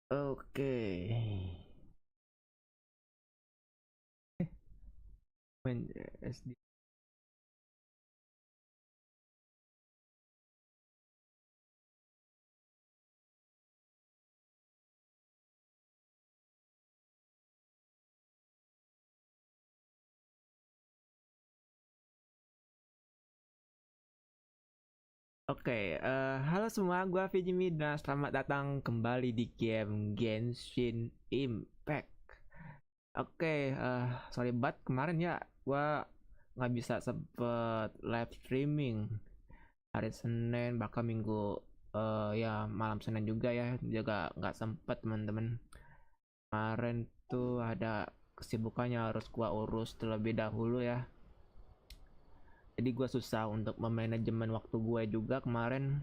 Oke. SD. Oke, halo semua, gua FiziMeds dan selamat datang kembali di game Genshin Impact. Oke, sorry banget kemarin ya, gua nggak bisa sempet live streaming hari Senin, bahkan minggu ya malam Senin juga ya, juga nggak sempet teman-teman. Kemarin tuh ada kesibukannya harus gua urus terlebih dahulu ya. Jadi gue susah untuk memanajemen waktu gue juga kemarin.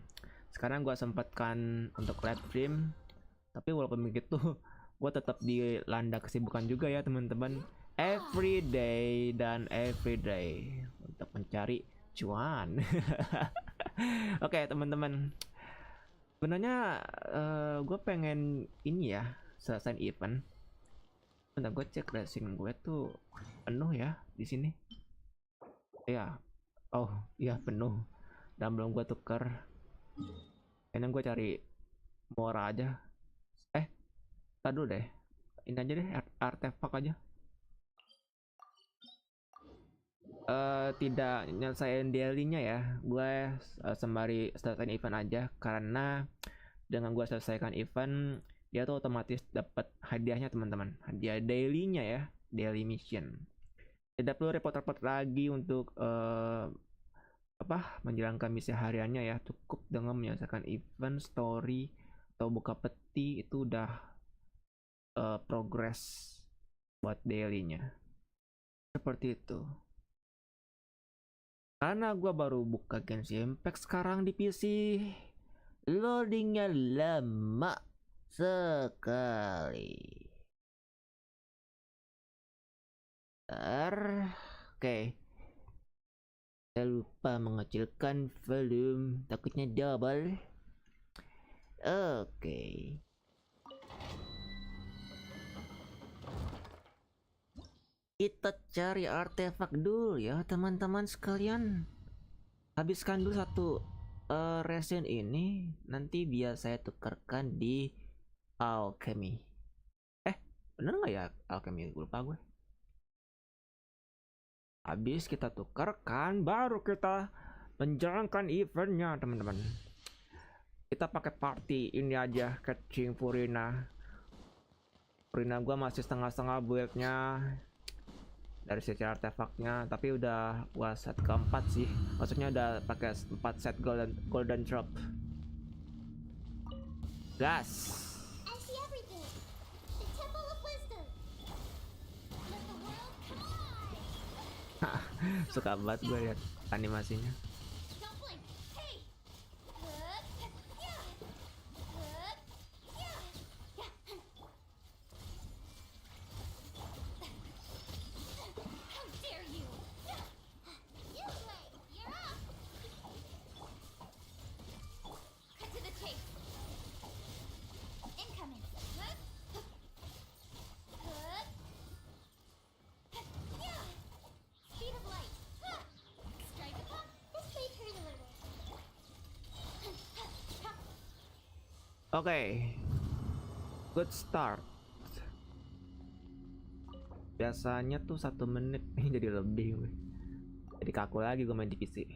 Sekarang gue sempatkan untuk live stream, tapi walaupun begitu gue tetap dilanda kesibukan juga ya teman-teman, every day dan every day untuk mencari cuan. Oke teman-teman, Sebenarnya gue pengen ini ya, selesai event. Bentar gue cek resin gue tuh penuh ya di sini. Ya, oh iya penuh. Dan belum gue tuker. Kayaknya gue cari Mora aja. Tadi deh. Ini aja deh artefak aja. Tidak nyelesain daily-nya ya. Gue sembari selesaiin event aja karena dengan gue selesaikan event dia tuh otomatis dapat hadiahnya teman-teman. Hadiah daily-nya ya, daily mission. Tidak perlu repot-repot lagi untuk menjalankan misi hariannya ya. Cukup dengan menyelesaikan event, story atau buka peti itu udah progress buat daily-nya. Seperti itu. Karena gue baru buka Genshin Impact sekarang di PC, loadingnya lama sekali. Oke. Saya lupa mengecilkan volume, takutnya double. Oke. Kita cari artefak dulu ya teman-teman sekalian. Habiskan dulu satu resin ini, nanti biar saya tukarkan di alchemy. Bener nggak ya alchemy? Lupa gue. Habis kita tukarkan, baru kita menjalankan eventnya teman-teman. Kita pakai party ini aja, catching Furina. Furina gue masih setengah-setengah build-nya dari sisi artefaknya, tapi udah gua set keempat sih, maksudnya udah pakai 4 set golden drop. Gas. Suka banget gue lihat animasinya. Oke. Good start. Biasanya tuh 1 menit ini jadi lebih. Jadi kaku lagi gue main di PC.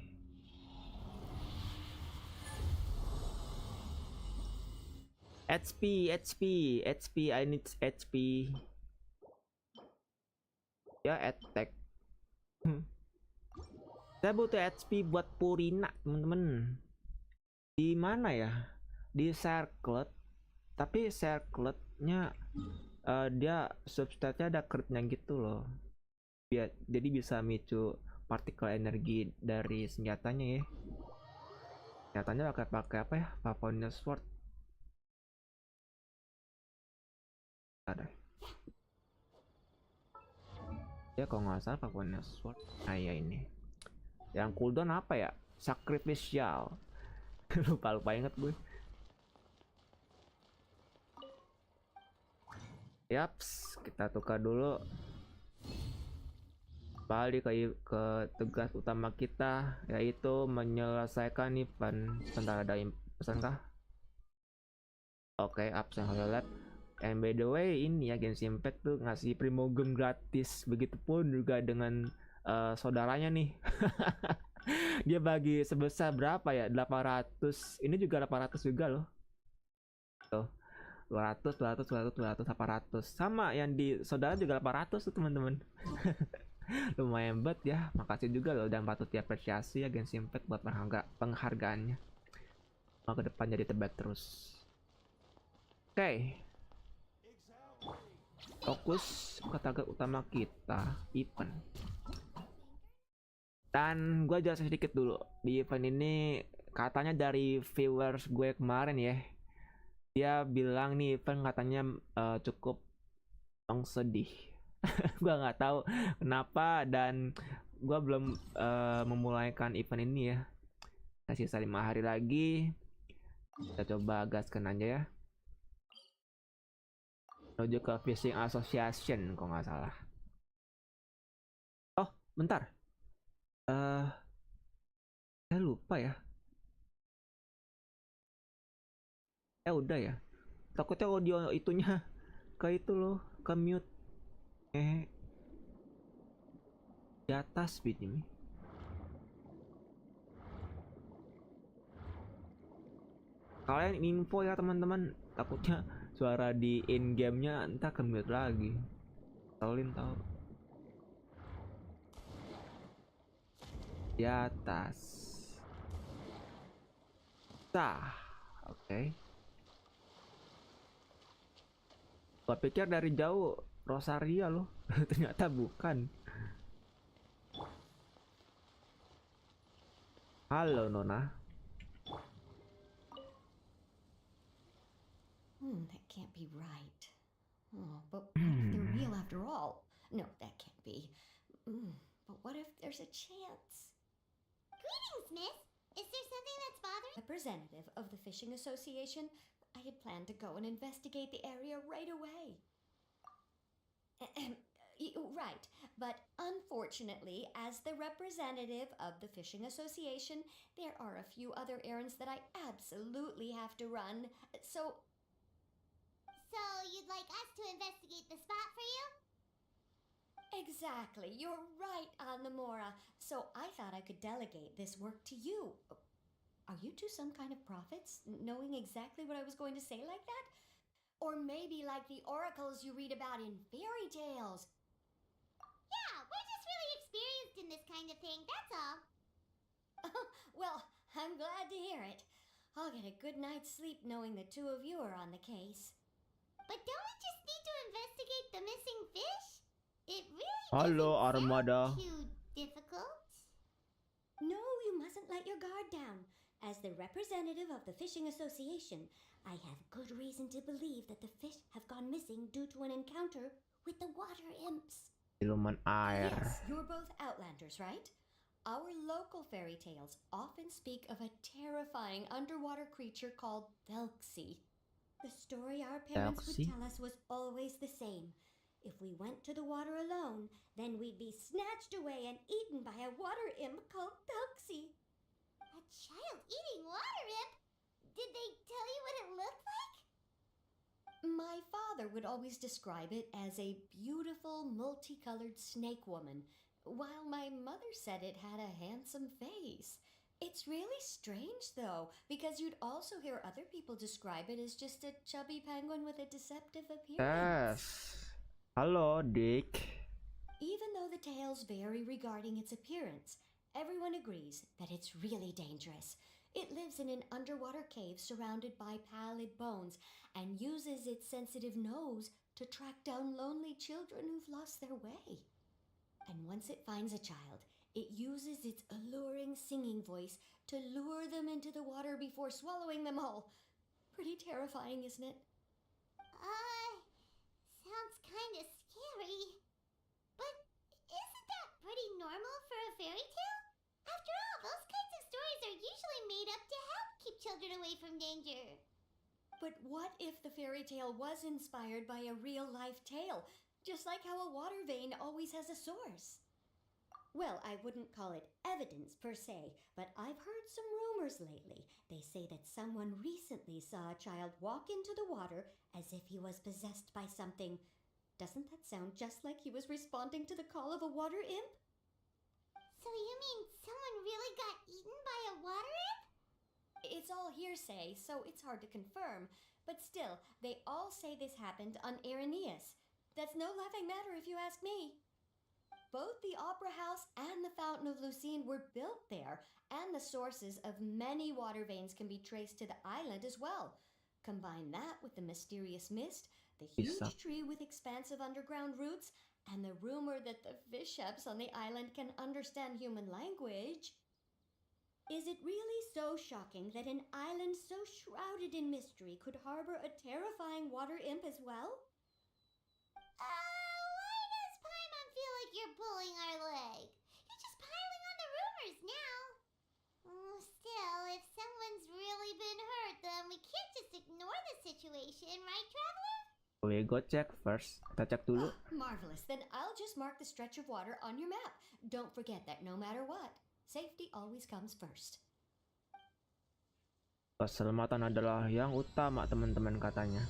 HP, I need HP. Ya attack. Saya butuh HP buat Purina temen-temen. Di mana ya? Di circlet, tapi circletnya dia substatnya ada critnya gitu loh, jadi bisa micu partikel energi dari senjatanya ya. Senjatanya pakai apa ya, Pavonia Sword ada ya kalau nggak salah, Pavonia Sword. Nah ya ini yang cooldown apa ya, sacrificial. lupa inget gue. Yaps, kita tukar dulu. Balik ke tugas utama kita, yaitu menyelesaikan event. Sebentar, ada pesan kah? Oke, absen lab. And by the way, ini ya Genshin Impact tuh ngasih Primogems gratis. Begitupun juga dengan saudaranya nih. Dia bagi sebesar berapa ya? 800. Ini juga 800 juga loh. Tuh. 200, 800. Sama yang di saudara juga 800 tuh teman-teman. Lumayan bet ya. Makasih juga loh dan patut diapresiasi ya Genshin Impact buat penghargaannya. Mau ke depan jadi terbaik terus. Oke. Fokus ke target utama kita, event. Dan gue jelasin sedikit dulu. Di event ini katanya dari viewers gue kemarin ya. Dia bilang nih event katanya cukup sedih. Gue nggak tahu kenapa, dan gue belum memulaikan event ini ya. Masih sisa 5 hari lagi. Kita coba gaskan aja ya. Menuju ke Fishing Association kok nggak salah. Oh, bentar. Saya lupa ya. Udah ya. Takutnya audio itunya ke itu loh, ke mute. Di atas beat ini. Kalian info ya teman-teman, takutnya suara di in game-nya entah ke mute lagi. Kalian tahu. Di atas. Oke. Okay. Gua pikir dari jauh Rosaria loh, ternyata bukan. Halo Nona. That can't be right. Oh, but what if they're real after all? No, that can't be. But what if there's a chance? Greetings, miss. Is there something that's bothering you? Representative of the Fishing Association, I had planned to go and investigate the area right away. Right, but unfortunately, as the representative of the Fishing Association, there are a few other errands that I absolutely have to run. So you'd like us to investigate the spot for you? Exactly, you're right, Anamora. So I thought I could delegate this work to you. Are you two some kind of prophets, knowing exactly what I was going to say like that? Or maybe like the oracles you read about in fairy tales. Yeah, we're just really experienced in this kind of thing, that's all. Well, I'm glad to hear it. I'll get a good night's sleep knowing the two of you are on the case. But don't we just need to investigate the missing fish? It really Halo doesn't Armada. sound too difficult. No, you mustn't let your guard down. As the representative of the Fishing Association, I have good reason to believe that the fish have gone missing due to an encounter with the water imps. Siluman air. Yes, you're both Outlanders, right? Our local fairy tales often speak of a terrifying underwater creature called Thelxie. The story our parents would tell us was always the same. If we went to the water alone, then we'd be snatched away and eaten by a water imp called Thelxie. A child-eating water imp? Did they tell you what it looked like? My father would always describe it as a beautiful, multicolored snake woman, while my mother said it had a handsome face. It's really strange, though, because you'd also hear other people describe it as just a chubby penguin with a deceptive appearance. Hello, Dick. Even though the tales vary regarding its appearance, everyone agrees that it's really dangerous. It lives in an underwater cave surrounded by pallid bones and uses its sensitive nose to track down lonely children who've lost their way. And once it finds a child, it uses its alluring singing voice to lure them into the water before swallowing them all. Pretty terrifying, isn't it? Sounds kind of scary. But isn't that pretty normal for a fairy tale? After all, those kinds of stories are usually made up to help keep children away from danger. But what if the fairy tale was inspired by a real-life tale, just like how a water vein always has a source? Well, I wouldn't call it evidence per se, but I've heard some rumors lately. They say that someone recently saw a child walk into the water as if he was possessed by something. Doesn't that sound just like he was responding to the call of a water imp? So you mean someone really got eaten by a water imp? It's all hearsay, so it's hard to confirm. But still, they all say this happened on Irenaeus. That's no laughing matter if you ask me. Both the Opera House and the Fountain of Lucine were built there, and the sources of many water veins can be traced to the island as well. Combine that with the mysterious mist, the huge tree with expansive underground roots, and the rumor that the fish ships on the island can understand human language. Is it really so shocking that an island so shrouded in mystery could harbor a terrifying water imp as well? Why does Paimon feel like you're pulling our leg? You're just piling on the rumors now. Still, if someone's really been hurt, then we just ignore the situation, right, traveler? We go check first. Kita cek dulu. Marvelous. Then I'll just mark the stretch of water on your map. Don't forget that no matter what, safety always comes first. Keselamatan adalah yang utama, teman-teman, katanya.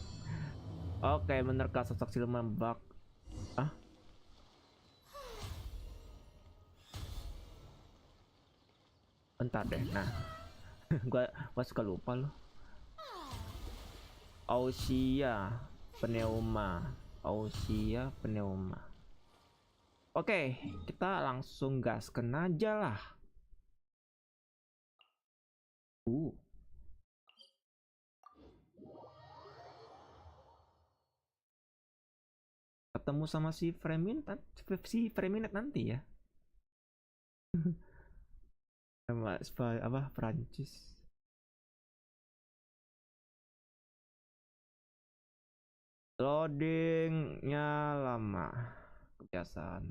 Oke, benarkah sosok siluman bak? Ah? Bentar deh. Nah, gua suka lupa loh. Ausia pneuma. Oke, kita langsung gasken aja lah. Ketemu sama si Freminet nanti ya. Sama apa Prancis. Loadingnya lama, kebiasaan.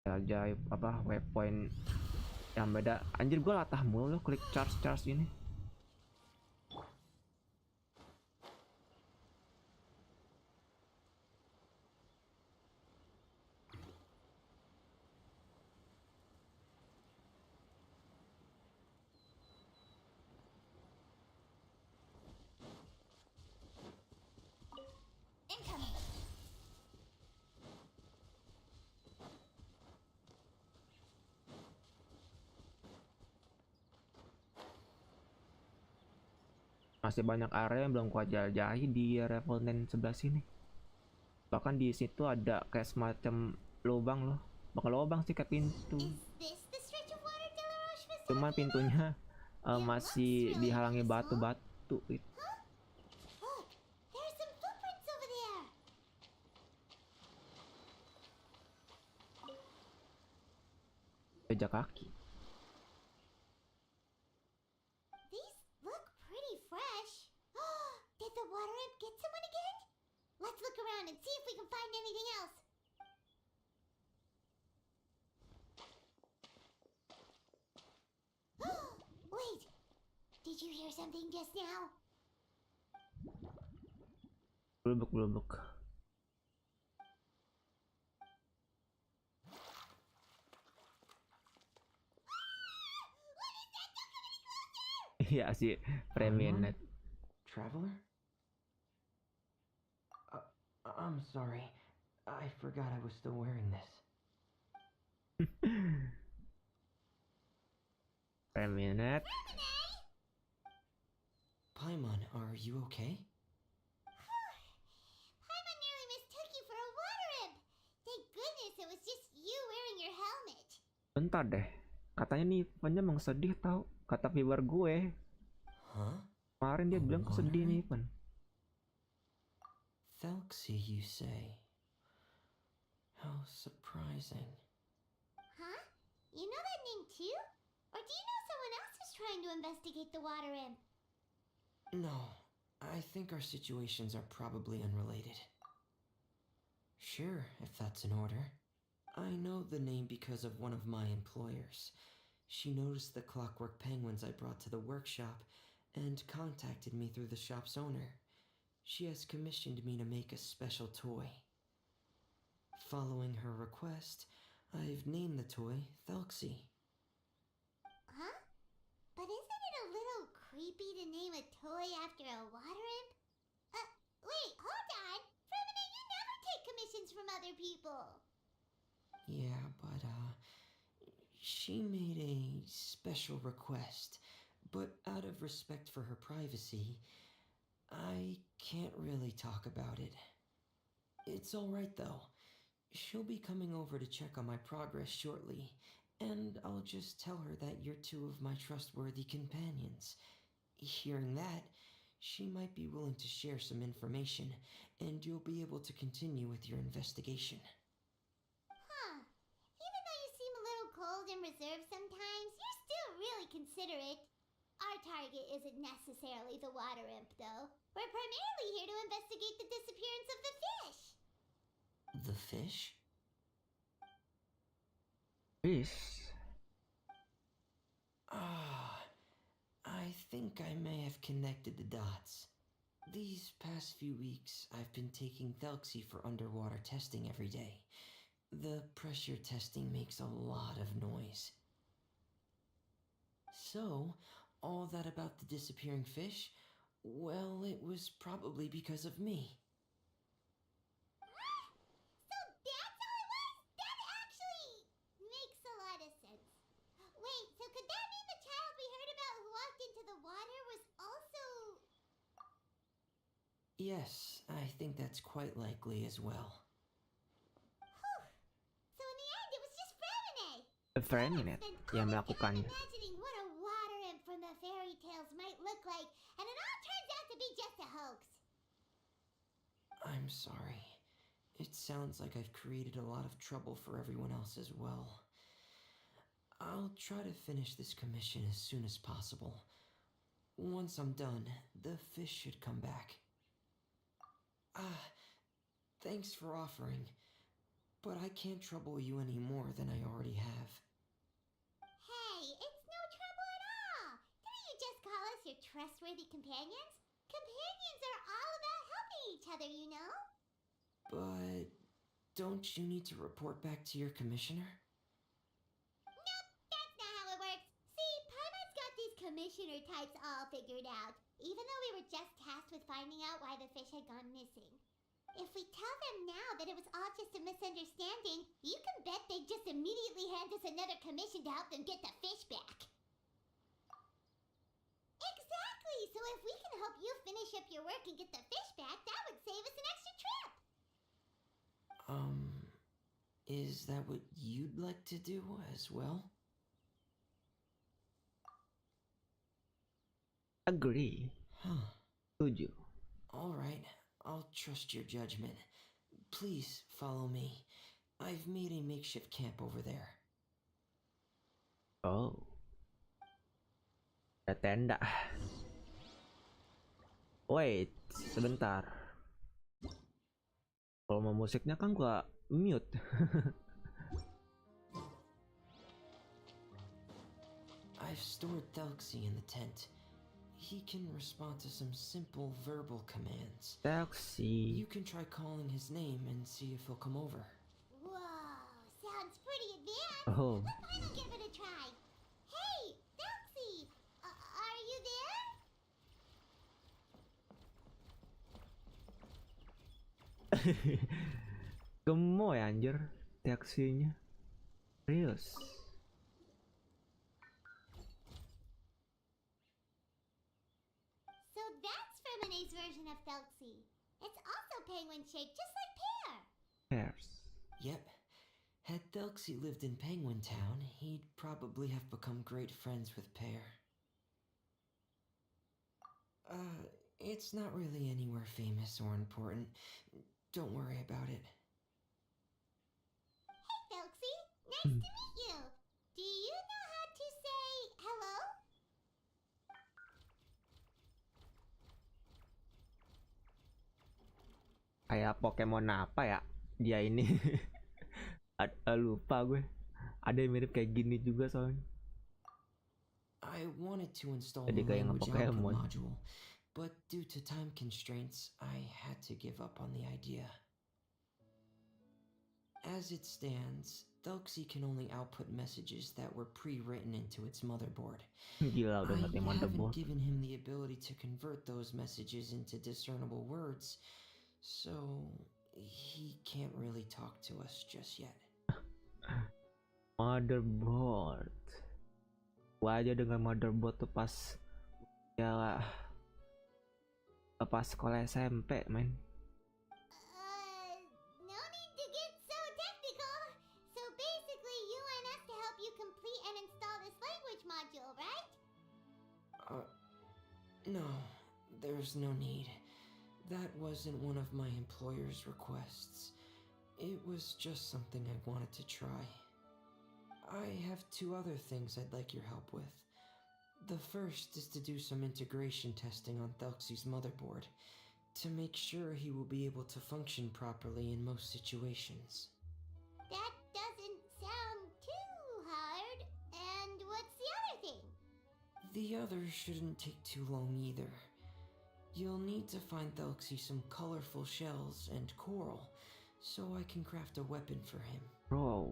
Ajaib apa waypoint yang beda. Anjir, gue latah mulu loh klik charge ini. Incoming. Masih banyak area yang belum gua jelajahi di Revolten sebelah sini. Bahkan di situ ada kayak semacam lubang loh. Bukan lubang sih, kayak pintu. Cuman pintunya masih dihalangi batu-batu gitu. Look, there's some footprints over there. Jejak kaki. These look pretty fresh. Did the water imp get someone again? Let's look around and see if we can find anything else. Wait, did you hear something just now? Belubuk. Iya sih, Freminet. Traveler? I'm sorry. I forgot I was still wearing this. Freminet. Paimon, are you okay? Paimon nearly mistook you for a water imp. Thank goodness it was just you wearing your helmet. Bentar deh. Katanya nih eventnya emang sedih tau. Kata viewer gue. Huh? Kemarin dia bilang sedih nih event. Thelxie, you say? How surprising. Huh? You know that name too? Or do you know someone else who's trying to investigate the water imp? No, I think our situations are probably unrelated. Sure, if that's in order. I know the name because of one of my employers. She noticed the clockwork penguins I brought to the workshop and contacted me through the shop's owner. She has commissioned me to make a special toy. Following her request, I've named the toy Thelxie. Huh? But isn't it a little creepy to name a toy after a water imp? Wait, hold on! Freminet, you never take commissions from other people! Yeah, but, she made a special request, but out of respect for her privacy, I can't really talk about it. It's alright though. She'll be coming over to check on my progress shortly, and I'll just tell her that you're two of my trustworthy companions. Hearing that, she might be willing to share some information, and you'll be able to continue with your investigation. Huh. Even though you seem a little cold and reserved sometimes, you're still really considerate. Our target isn't necessarily the water imp, though. We're primarily here to investigate the disappearance of the fish. The fish? Fish. Ah, think I may have connected the dots. These past few weeks, I've been taking Thelxie for underwater testing every day. The pressure testing makes a lot of noise. So, all that about the disappearing fish? Well, it was probably because of me. So that's how it was? That actually makes a lot of sense. Wait, so could that mean the child we heard about who walked into the water was also... Yes, I think that's quite likely as well. Whew. So in the end, it was just Freminet. Freminet yang melakukannya. Imagining what a water imp from the fairy tales might look like, and it all turns out to be just a hoax. I'm sorry. It sounds like I've created a lot of trouble for everyone else as well. I'll try to finish this commission as soon as possible. Once I'm done, the fish should come back. Thanks for offering, but I can't trouble you any more than I already have. Hey, it's no trouble at all. Didn't you just call us your trustworthy companions? Companions are all about helping each other, you know? But don't you need to report back to your commissioner? Nope, that's not how it works. See, Paimon's got these commissioner types all figured out, even though we were just tasked with finding out why the fish had gone missing. If we tell them now that it was all just a misunderstanding, you can bet they'd just immediately hand us another commission to help them get the fish back. Exactly! So if we can help you finish up your work and get the fish back, that would save us an extra trip! Is that what you'd like to do as well? Agree. Huh. Setuju. Alright, I'll trust your judgment. Please follow me. I've made a makeshift camp over there. Oh. Ada tenda. Wait, sebentar. Kalau mau musiknya kan gua mute. I've stored Thelxie in the tent. He can respond to some simple verbal commands. Taxi. You can try calling his name and see if he'll come over. Whoa, sounds pretty advanced. Oh. I'll give it a try. Hey, Thelxie, are you there? Gemoy anjir taksinya. Serius. So that's Freminet's version of Thelxie. It's also penguin-shaped, just like Pear. Pairs. Yep. Had Thelxie lived in Penguin Town, he'd probably have become great friends with Pear. It's not really anywhere famous or important. Don't worry about it. Hey, Thelxie, nice to meet you. Do you know how to say hello? Kayak Pokemon apa ya? Dia ini. Lupa gue. Ada yang mirip kayak gini juga soalnya. I wanted to install Jadi a kayak language output nge-Pokemon. module, but due to time constraints, I had to give up on the idea. As it stands, Thelxie can only output messages that were pre-written into its motherboard. Gila udah I ngerti haven't motherboard. given him the ability to convert those messages into discernible words, so he can't really talk to us just yet. Motherboard. Gua aja dengan motherboard tuh pas ya pas sekolah SMP, men. No need to get so technical. So basically, you want us to help you complete and install this language module, right? No, there's no need. That wasn't one of my employer's requests. It was just something I wanted to try. I have two other things I'd like your help with. The first is to do some integration testing on Thelxie's motherboard, to make sure he will be able to function properly in most situations. That doesn't sound too hard. And what's the other thing? The other shouldn't take too long either. You'll need to find Thelxie some colorful shells and coral, so I can craft a weapon for him. Bro.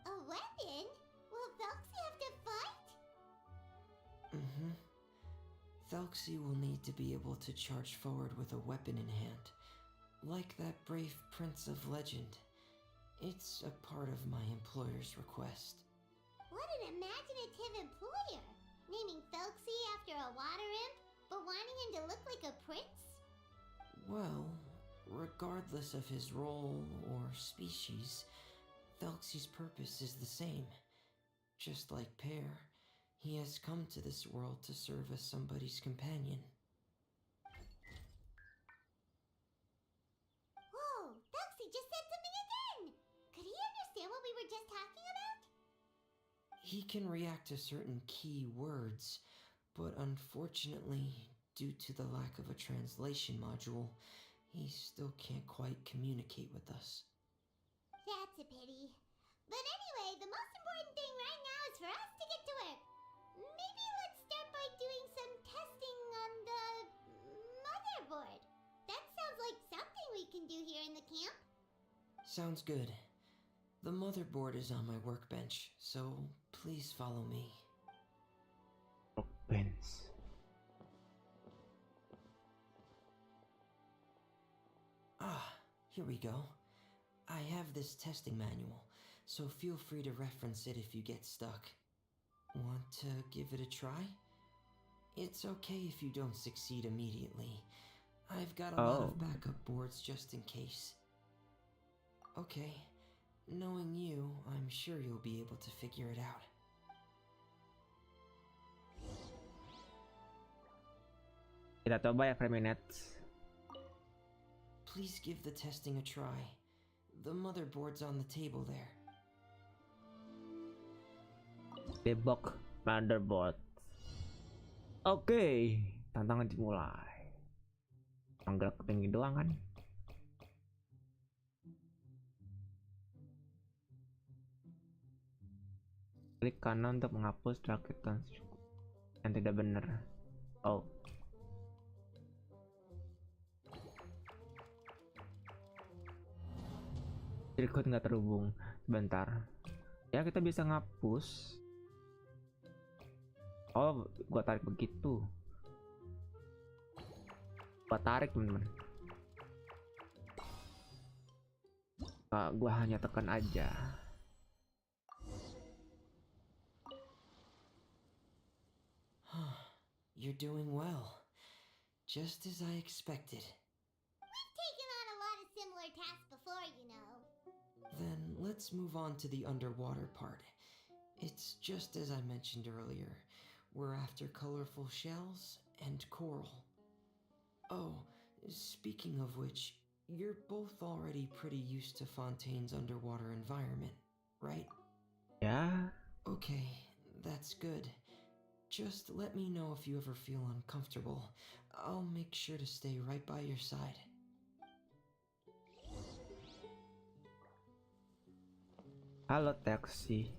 A weapon? Will Velxie have to fight? Mm-hmm. Thelxie will need to be able to charge forward with a weapon in hand, like that brave prince of legend. It's a part of my employer's request. What an imaginative employer! Naming Velxie after a water imp, but wanting him to look like a prince? Well, regardless of his role or species, Thelxie's purpose is the same. Just like Pear, he has come to this world to serve as somebody's companion. Whoa, Velxie just said something again! Could he understand what we were just talking about? He can react to certain key words, but unfortunately, due to the lack of a translation module, he still can't quite communicate with us. That's a pity. But anyway, the most important thing right now is for us to get to work. Maybe let's start by doing some testing on the motherboard. That sounds like something we can do here in the camp. Sounds good. The motherboard is on my workbench, so please follow me. Opens. Ah, here we go. I have this testing manual, so feel free to reference it if you get stuck. Want to give it a try? It's okay if you don't succeed immediately. I've got a lot of backup boards just in case. Okay, knowing you, I'm sure you'll be able to figure it out. Kita coba ya Freminet. Please give the testing a try. The motherboard's on the table there. Debug motherboard. Oke, tantangan dimulai. Gerak ke tinggi doang kan? Klik kanan untuk menghapus rakit yang tidak benar. Oh. Record nggak terhubung. Sebentar. Ya kita bisa ngapus. Oh, gua tarik begitu. Gua tarik teman-teman. Gua hanya tekan aja. You're doing well. Just as I expected. We've taken on a lot of similar tasks before, you know. Then let's move on to the underwater part. It's just as I mentioned earlier. We're after colorful shells and coral. Oh, speaking of which, you're both already pretty used to Fontaine's underwater environment, right? Ya. Okay, that's good. Just let me know if you ever feel uncomfortable. I'll make sure to stay right by your side. Halo taksi.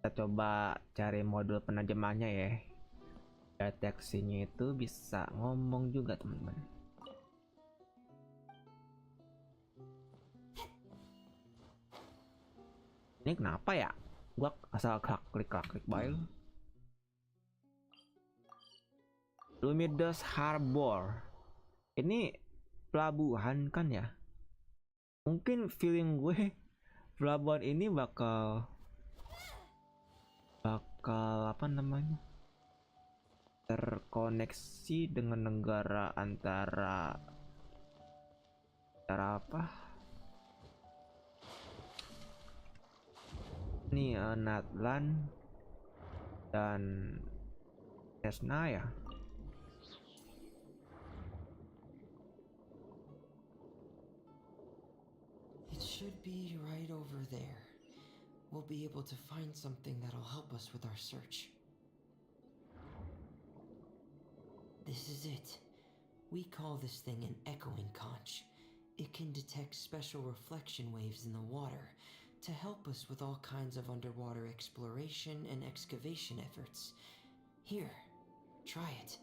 Kita coba cari modul penerjemahnya ya. Biar taksinya itu bisa ngomong juga teman-teman. Ini kenapa ya? Gua asal klik baik. Lumidos Harbor. Ini pelabuhan kan ya? Mungkin feeling gue pelabuhan ini bakal apa namanya? Terkoneksi dengan negara antara apa? Ini Natlan dan Tesna ya. It should be right over there. We'll be able to find something that'll help us with our search. This is it. We call this thing an echoing conch. It can detect special reflection waves in the water to help us with all kinds of underwater exploration and excavation efforts. Here, try it.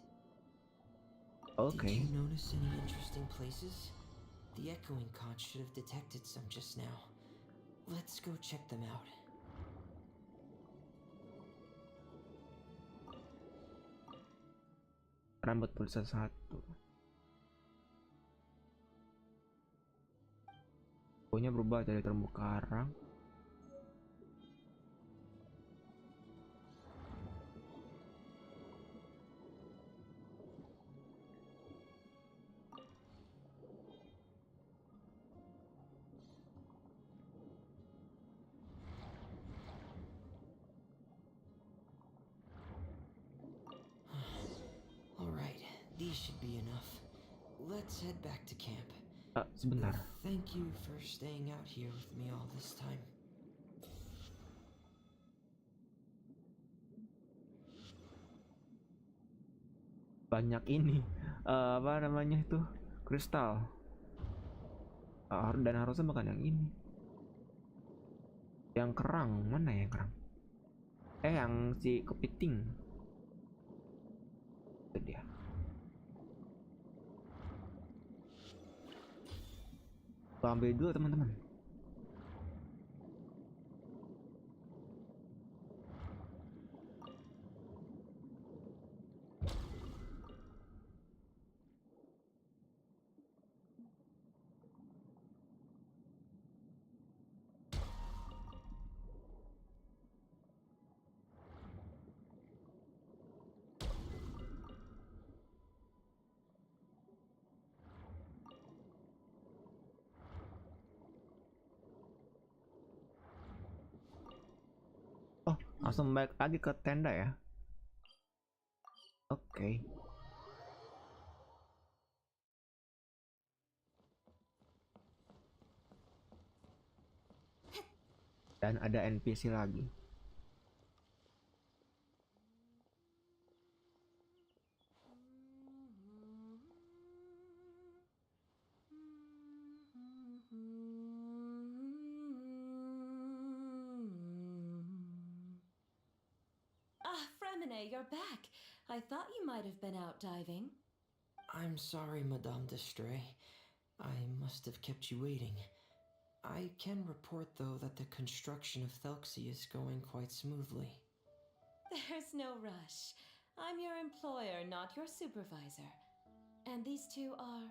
Okay. Did you notice any interesting places? The echoing conch should have detected some just now. Let's go check them out. Rambut pulsa 1. Pokoknya berubah dari terumbu karang. Alright, these should be enough. Let's head back to camp. Sebentar. Thank you for staying out here with me all this time. Banyak ini. Apa namanya itu? Kristal. Dan harusnya makan yang ini. Yang kerang, mana ya kerang? Yang si kepiting. Itu dia. Gua ambil dulu teman-teman. Oh, langsung balik lagi ke tenda ya. Oke. Dan ada NPC lagi. Freminet, you're back. I thought you might have been out diving. I'm sorry, Madame Destray. I must have kept you waiting. I can report, though, that the construction of Thelxie is going quite smoothly. There's no rush. I'm your employer, not your supervisor. And these two are...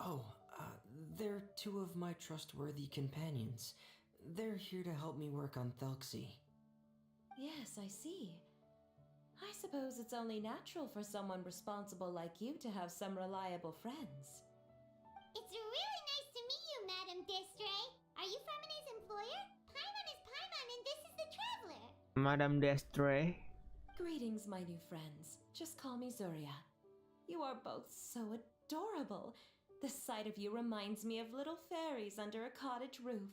Oh, they're two of my trustworthy companions. They're here to help me work on Thelxie. Yes, I see. I suppose it's only natural for someone responsible like you to have some reliable friends. It's really nice to meet you, Madame Destray. Are you Freminet's employer? Paimon is Paimon, and this is the Traveler. Madame Destray. Greetings, my new friends. Just call me Zuria. You are both so adorable. The sight of you reminds me of little fairies under a cottage roof.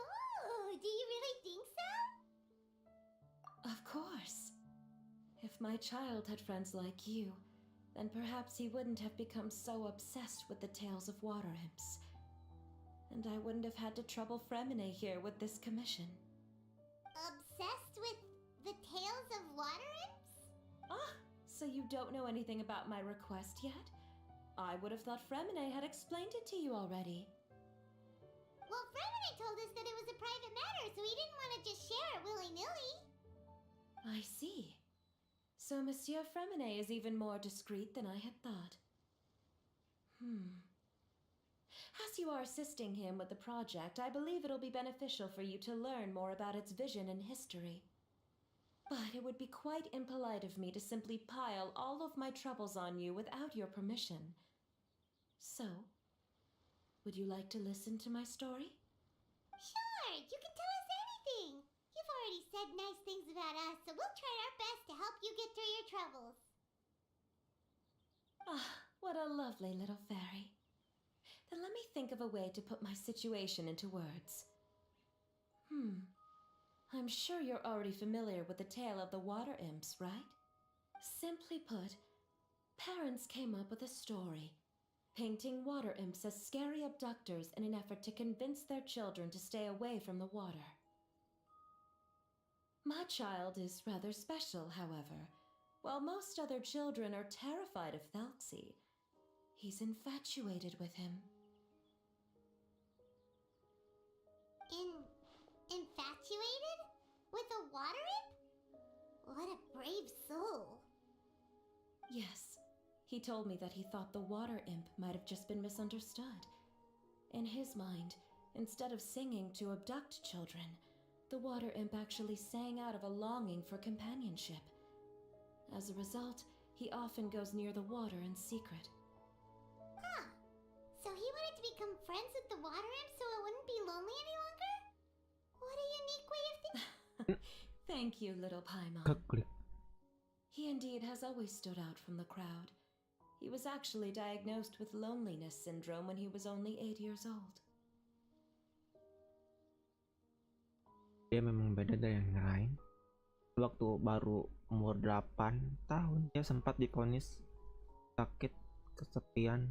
Oh, do you really think so? Of course. If my child had friends like you, then perhaps he wouldn't have become so obsessed with the tales of water imps. And I wouldn't have had to trouble Freminet here with this commission. Obsessed with the tales of water imps? Ah, so you don't know anything about my request yet? I would have thought Freminet had explained it to you already. Well, Freminet told us that it was a private matter, so he didn't want to just share it willy-nilly. I see. So Monsieur Freminet is even more discreet than I had thought. As you are assisting him with the project, I believe it'll be beneficial for you to learn more about its vision and history. But it would be quite impolite of me to simply pile all of my troubles on you without your permission. So, would you like to listen to my story? Sure, you can tell us anything. You've already said nice things about us, so we'll try our best to help you get through your troubles. Ah, what a lovely little fairy. Then let me think of a way to put my situation into words. I'm sure you're already familiar with the tale of the water imps, right? Simply put, parents came up with a story. painting water imps as scary abductors in an effort to convince their children to stay away from the water. My child is rather special, however. While most other children are terrified of Thalxi, he's infatuated with him. Infatuated? With a water imp? What a brave soul. Yes, he told me that he thought the water imp might have just been misunderstood. In his mind, instead of singing to abduct children, the water imp actually sang out of a longing for companionship. As a result, he often goes near the water in secret. Huh. So he wanted to become friends with the water imp so it wouldn't be lonely any longer? What a unique way of thinking. Thank you, little Paimon. Keklik. He indeed has always stood out from the crowd. He was actually diagnosed with loneliness syndrome when he was only 8 years old. Dia memang beda dari yang lain. Waktu baru umur 8 tahun, dia sempat divonis sakit kesepian.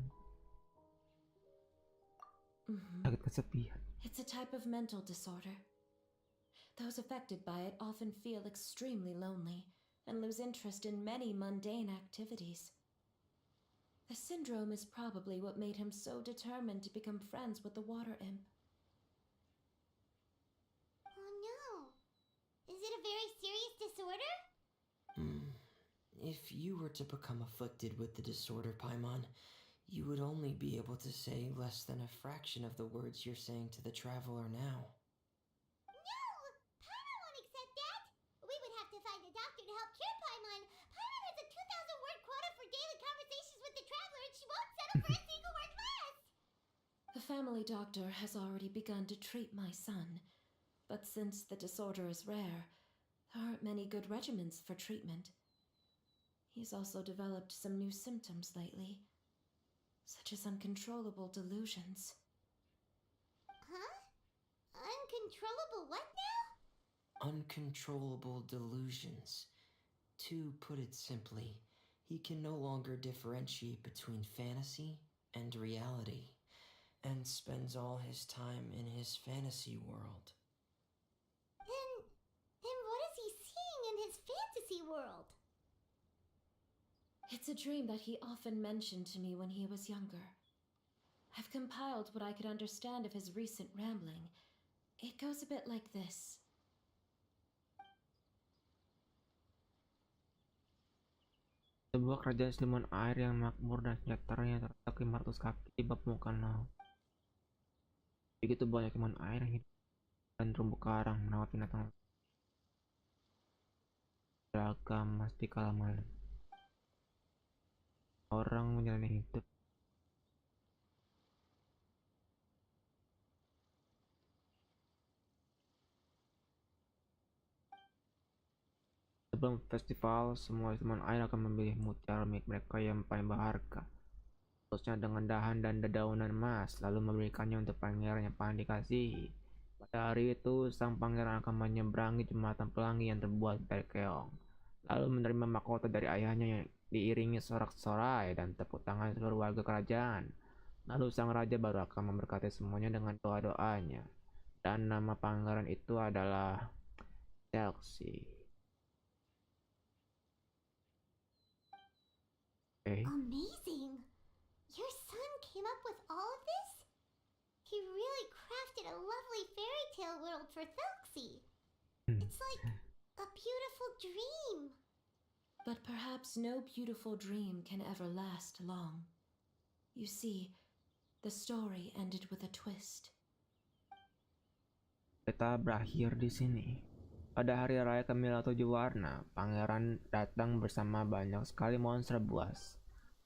Sakit kesepian. It's a type of mental disorder. Those affected by it often feel extremely lonely and lose interest in many mundane activities. The syndrome is probably what made him so determined to become friends with the water imp. Oh no. Is it a very serious disorder? If you were to become afflicted with the disorder, Paimon, you would only be able to say less than a fraction of the words you're saying to the traveler now. No! Paimon won't accept that! We would have to find a doctor to help cure Paimon. Paimon has a 2,000-word quota for daily conversations with the traveler and she won't settle for a single word less! The family doctor has already begun to treat my son, but since the disorder is rare, there aren't many good regimens for treatment. He's also developed some new symptoms lately, such as uncontrollable delusions. Huh? Uncontrollable what now? Uncontrollable delusions. To put it simply, he can no longer differentiate between fantasy and reality, and spends all his time in his fantasy world. Then what is he seeing in his fantasy world? It's a dream that he often mentioned to me when he was younger. I've compiled what I could understand of his recent rambling. It goes a bit like this. Sebuah kerajaan siluman air yang makmur dan sejahteranya terletak 500 kaki di bawah permukaan laut. Begitu banyak siluman air yang hidup dan terumbu karang merawat binatang beragam di kala malam. Orang menjalani hidup sebelum festival. Semua siluman air akan memilih mutiara milik mereka yang paling berharga, khususnya dengan dahan dan dedaunan emas, lalu memberikannya untuk pangeran yang paling dikasihi. Pada hari itu, sang pangeran akan menyeberangi jembatan pelangi yang terbuat dari keong, lalu menerima mahkota dari ayahnya yang diiringi sorak-sorai dan tepuk tangan seluruh warga kerajaan. Lalu sang raja baru akan memberkati semuanya dengan doa-doanya. Dan nama pangeran itu adalah Thalxi. Okay. Amazing! Your son came up with all of this? He really crafted a lovely fairy tale world for Thalxi. It's like a beautiful dream. But perhaps no beautiful dream can ever last long. You see, the story ended with a twist. Kita berakhir di sini. Pada hari raya Kemilau 7 warna, pangeran datang bersama banyak sekali monster buas.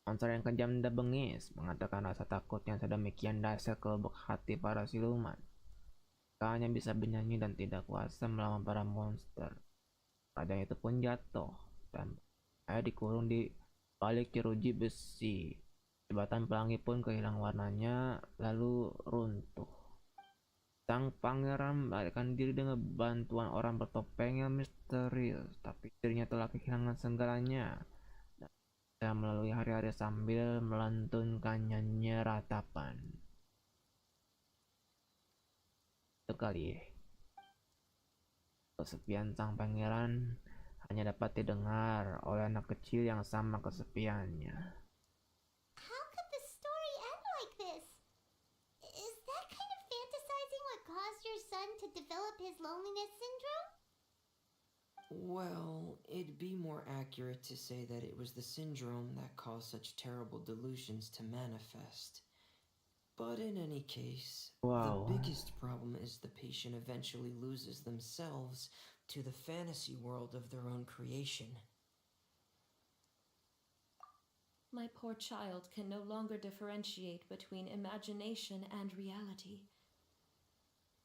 Monster yang kejam dan bengis, mengatakan rasa takut yang sedemikian dahsyat ke lubuk hati para siluman. Mereka hanya bisa bernyanyi dan tidak kuasa melawan para monster. Raja itu pun jatuh dan dikurung di balik jeruji besi. Jembatan pelangi pun kehilangan warnanya lalu runtuh. Sang pangeran melarikan diri dengan bantuan orang bertopeng yang misterius, tapi dirinya telah kehilangan segalanya. Dan Saya melalui hari-hari sambil melantunkannya ratapan. Itu kali ya. Kesepian sang pangeran hanya dapat didengar oleh anak kecil yang sama kesepiannya. How could the story end like this? Is that kind of fantasizing what caused your son to develop his loneliness syndrome? Well, it'd be more accurate to say that it was the syndrome that caused such terrible delusions to manifest. But in any case, Wow. the biggest problem is the patient eventually loses themselves to the fantasy world of their own creation. My poor child can no longer differentiate between imagination and reality.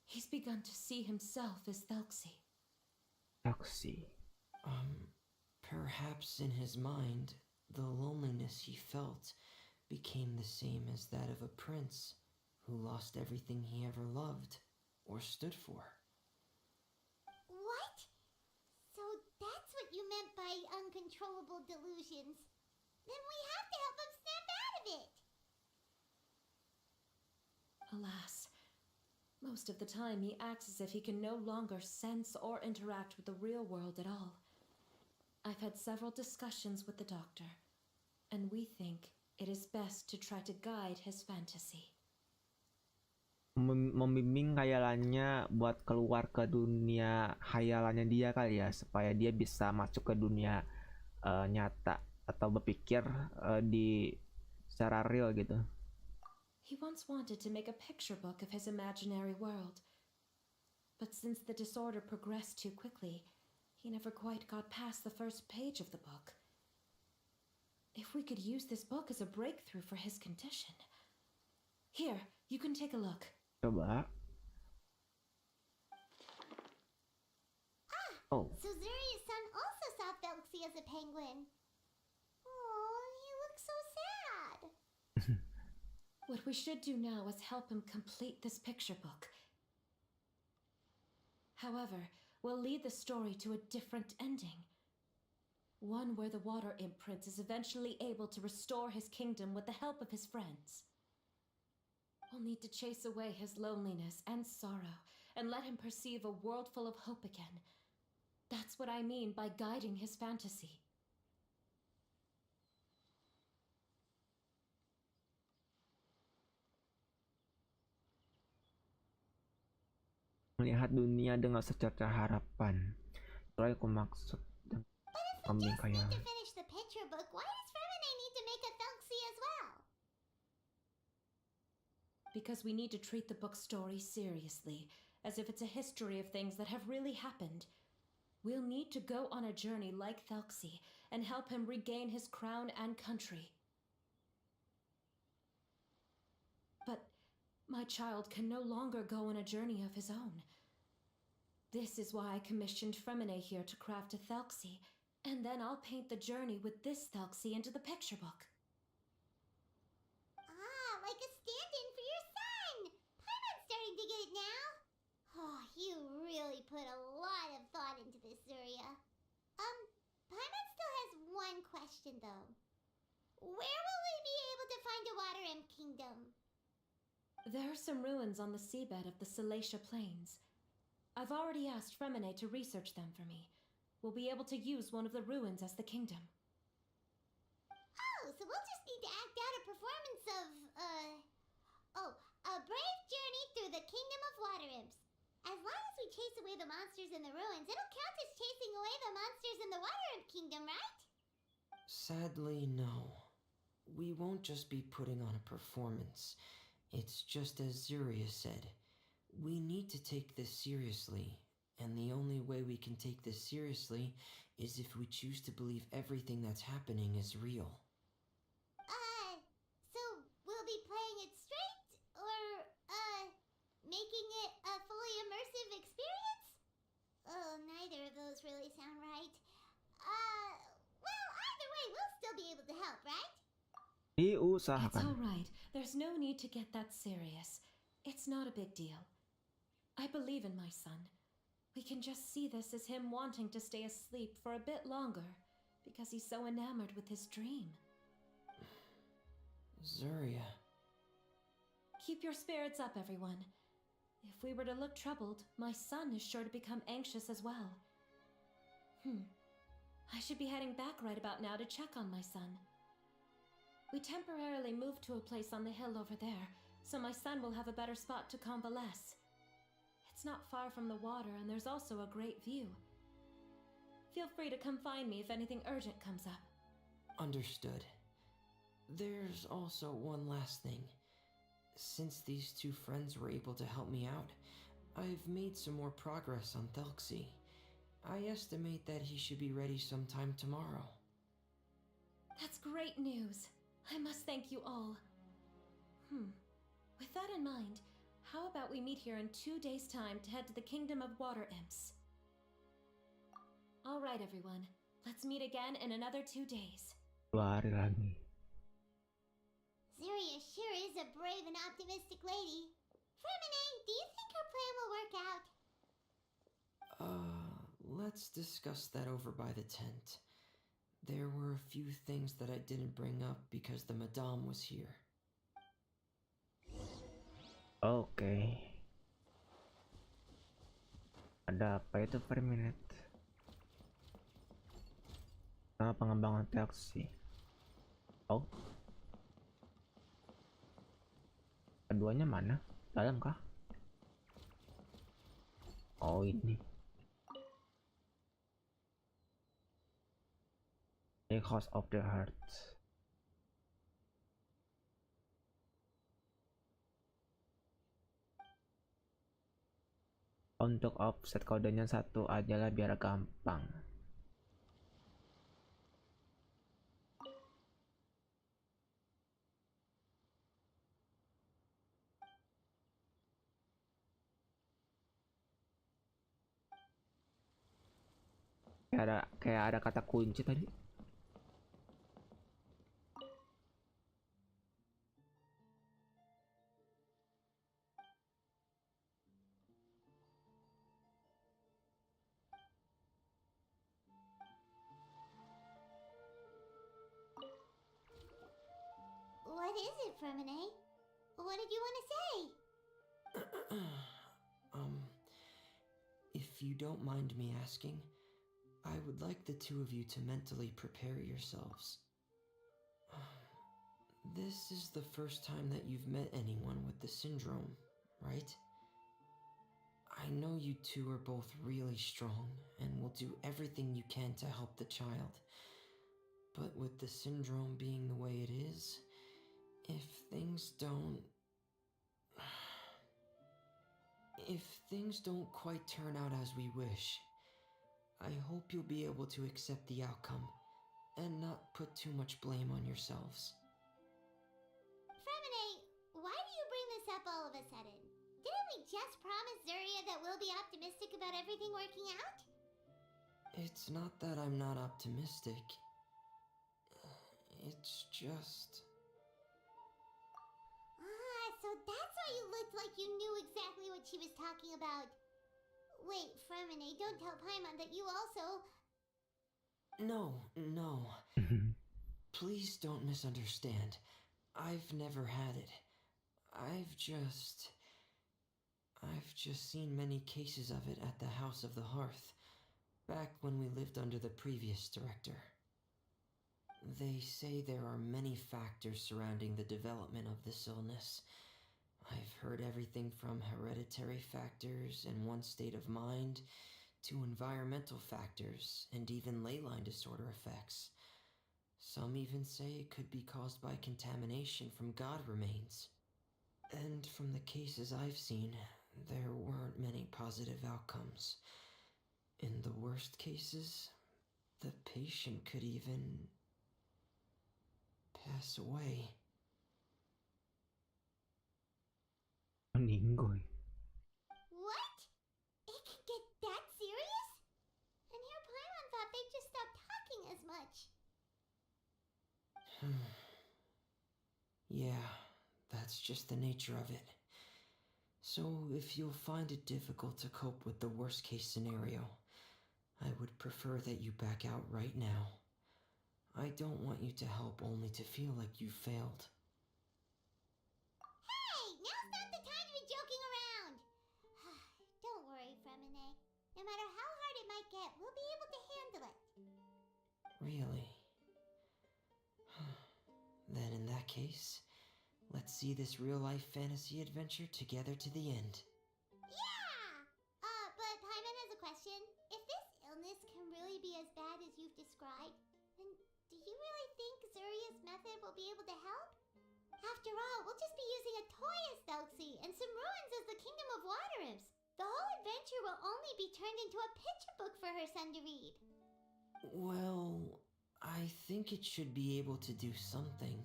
He's begun to see himself as Thelxie. Taksi. Perhaps in his mind, the loneliness he felt became the same as that of a prince who lost everything he ever loved or stood for. What? So that's what you meant by uncontrollable delusions. Then we have to help him snap out of it. Alas, most of the time he acts as if he can no longer sense or interact with the real world at all. I've had several discussions with the doctor, and we think it is best to try to guide his fantasy. Membimbing khayalannya buat keluar ke dunia khayalannya dia kali ya, supaya dia bisa masuk ke dunia nyata atau berpikir di secara real gitu. He once wanted to make a picture book of his imaginary world, but since the disorder progressed too quickly, he never quite got past the first page of the book. If we could use this book as a breakthrough for his condition. Here, you can take a look. Coba. Oh. So Zuri's son also saw Thelxie as a penguin. Oh, he looks so sad. What we should do now is help him complete this picture book. However, we'll lead the story to a different ending. One where the water imp prince is eventually able to restore his kingdom with the help of his friends. We'll need to chase away his loneliness and sorrow and let him perceive a world full of hope again. That's what I mean by guiding his fantasy. Melihat dunia dengan secercah harapan. Itulah yang aku maksud dengan membimbing Just need khayalan. to finish the picture book. Why does Freminet need to make a Thelxie as well? Because we need to treat the book's story seriously, as if it's a history of things that have really happened. We'll need to go on a journey like Thelxie and help him regain his crown and country. But my child can no longer go on a journey of his own. This is why I commissioned Freminet here to craft a Thelxie, and then I'll paint the journey with this Thelxie into the picture book. Ah, like a stand-in for your son. Paimon's starting to get it now. Oh, you really put a lot of thought into this, Zuria. Paimon still has one question, though. Where will we be able to find a water imp kingdom? There are some ruins on the seabed of the Salacia Plains. I've already asked Freminet to research them for me. We'll be able to use one of the ruins as the kingdom. Oh, so we'll just need to act out a performance of, a brave journey through the kingdom of water imps. As long as we chase away the monsters in the ruins, it'll count as chasing away the monsters in the water imp kingdom, right? Sadly, no. We won't just be putting on a performance. It's just as Zuria said. We need to take this seriously, and the only way we can take this seriously is if we choose to believe everything that's happening is real. So we'll be playing it straight, or, making it a fully immersive experience? Oh, neither of those really sound right. Well, either way, we'll still be able to help, right? It's Diusahakan. all right. There's no need to get that serious. It's not a big deal. I believe in my son. We can just see this as him wanting to stay asleep for a bit longer because he's so enamored with his dream. Zuria. Keep your spirits up, everyone. If we were to look troubled, my son is sure to become anxious as well. I should be heading back right about now to check on my son. We temporarily moved to a place on the hill over there, so my son will have a better spot to convalesce. It's not far from the water, and there's also a great view. Feel free to come find me if anything urgent comes up. Understood. There's also one last thing. Since these two friends were able to help me out, I've made some more progress on Thelxie. I estimate that he should be ready sometime tomorrow. That's great news. I must thank you all. With that in mind, how about we meet here in 2 days' time to head to the Kingdom of Water Imps? All right, everyone. Let's meet again in another 2 days. 2 hari lagi. Zuria sure is a brave and optimistic lady. Freminet, do you think her plan will work out? Let's discuss that over by the tent. There were a few things that I didn't bring up because the Madame was here. Oke. Ada apa itu Freminet? Sama pengembangan Thelxie. Oh. Keduanya mana? Dalam kah? Oh, ini. The House of the Heart. Untuk offset kodenya 1 aja lah biar gampang. Kayak ada kata kunci tadi. What is it, Freminet? What did you want to say? If you don't mind me asking, I would like the two of you to mentally prepare yourselves. This is the first time that you've met anyone with the syndrome, right? I know you two are both really strong and will do everything you can to help the child. But with the syndrome being the way it is, if things don't quite turn out as we wish, I hope you'll be able to accept the outcome and not put too much blame on yourselves. Freminet, why do you bring this up all of a sudden? Didn't we just promise Zuria that we'll be optimistic about everything working out? It's not that I'm not optimistic. It's just... So that's why you looked like you knew exactly what she was talking about. Wait, Freminet, don't tell Paimon that you also... No. Please don't misunderstand. I've never had it. I've just seen many cases of it at the House of the Hearth, back when we lived under the previous director. They say there are many factors surrounding the development of this illness. I've heard everything from hereditary factors and one's state of mind, to environmental factors and even ley line disorder effects. Some even say it could be caused by contamination from god remains. And from the cases I've seen, there weren't many positive outcomes. In the worst cases, the patient could even pass away. Meninggoy. What? It could get that serious? And here Paimon thought they'd just stop talking as much. Yeah, that's just the nature of it. So if you'll find it difficult to cope with the worst case scenario, I would prefer that you back out right now. I don't want you to help only to feel like you failed. now's not the time to be joking around. Don't worry, Freminet. No matter how hard it might get, we'll be able to handle it. Really? Then in that case, let's see this real-life fantasy adventure together to the end. Yeah! But Paimon has a question. If this illness can really be as bad as you've described, then do you really think Zuria's method will be able to help? After all, we'll just be using a toy as Thelxie and some ruins as the Kingdom of Water Imps. The whole adventure will only be turned into a picture book for her son to read. Well, I think it should be able to do something.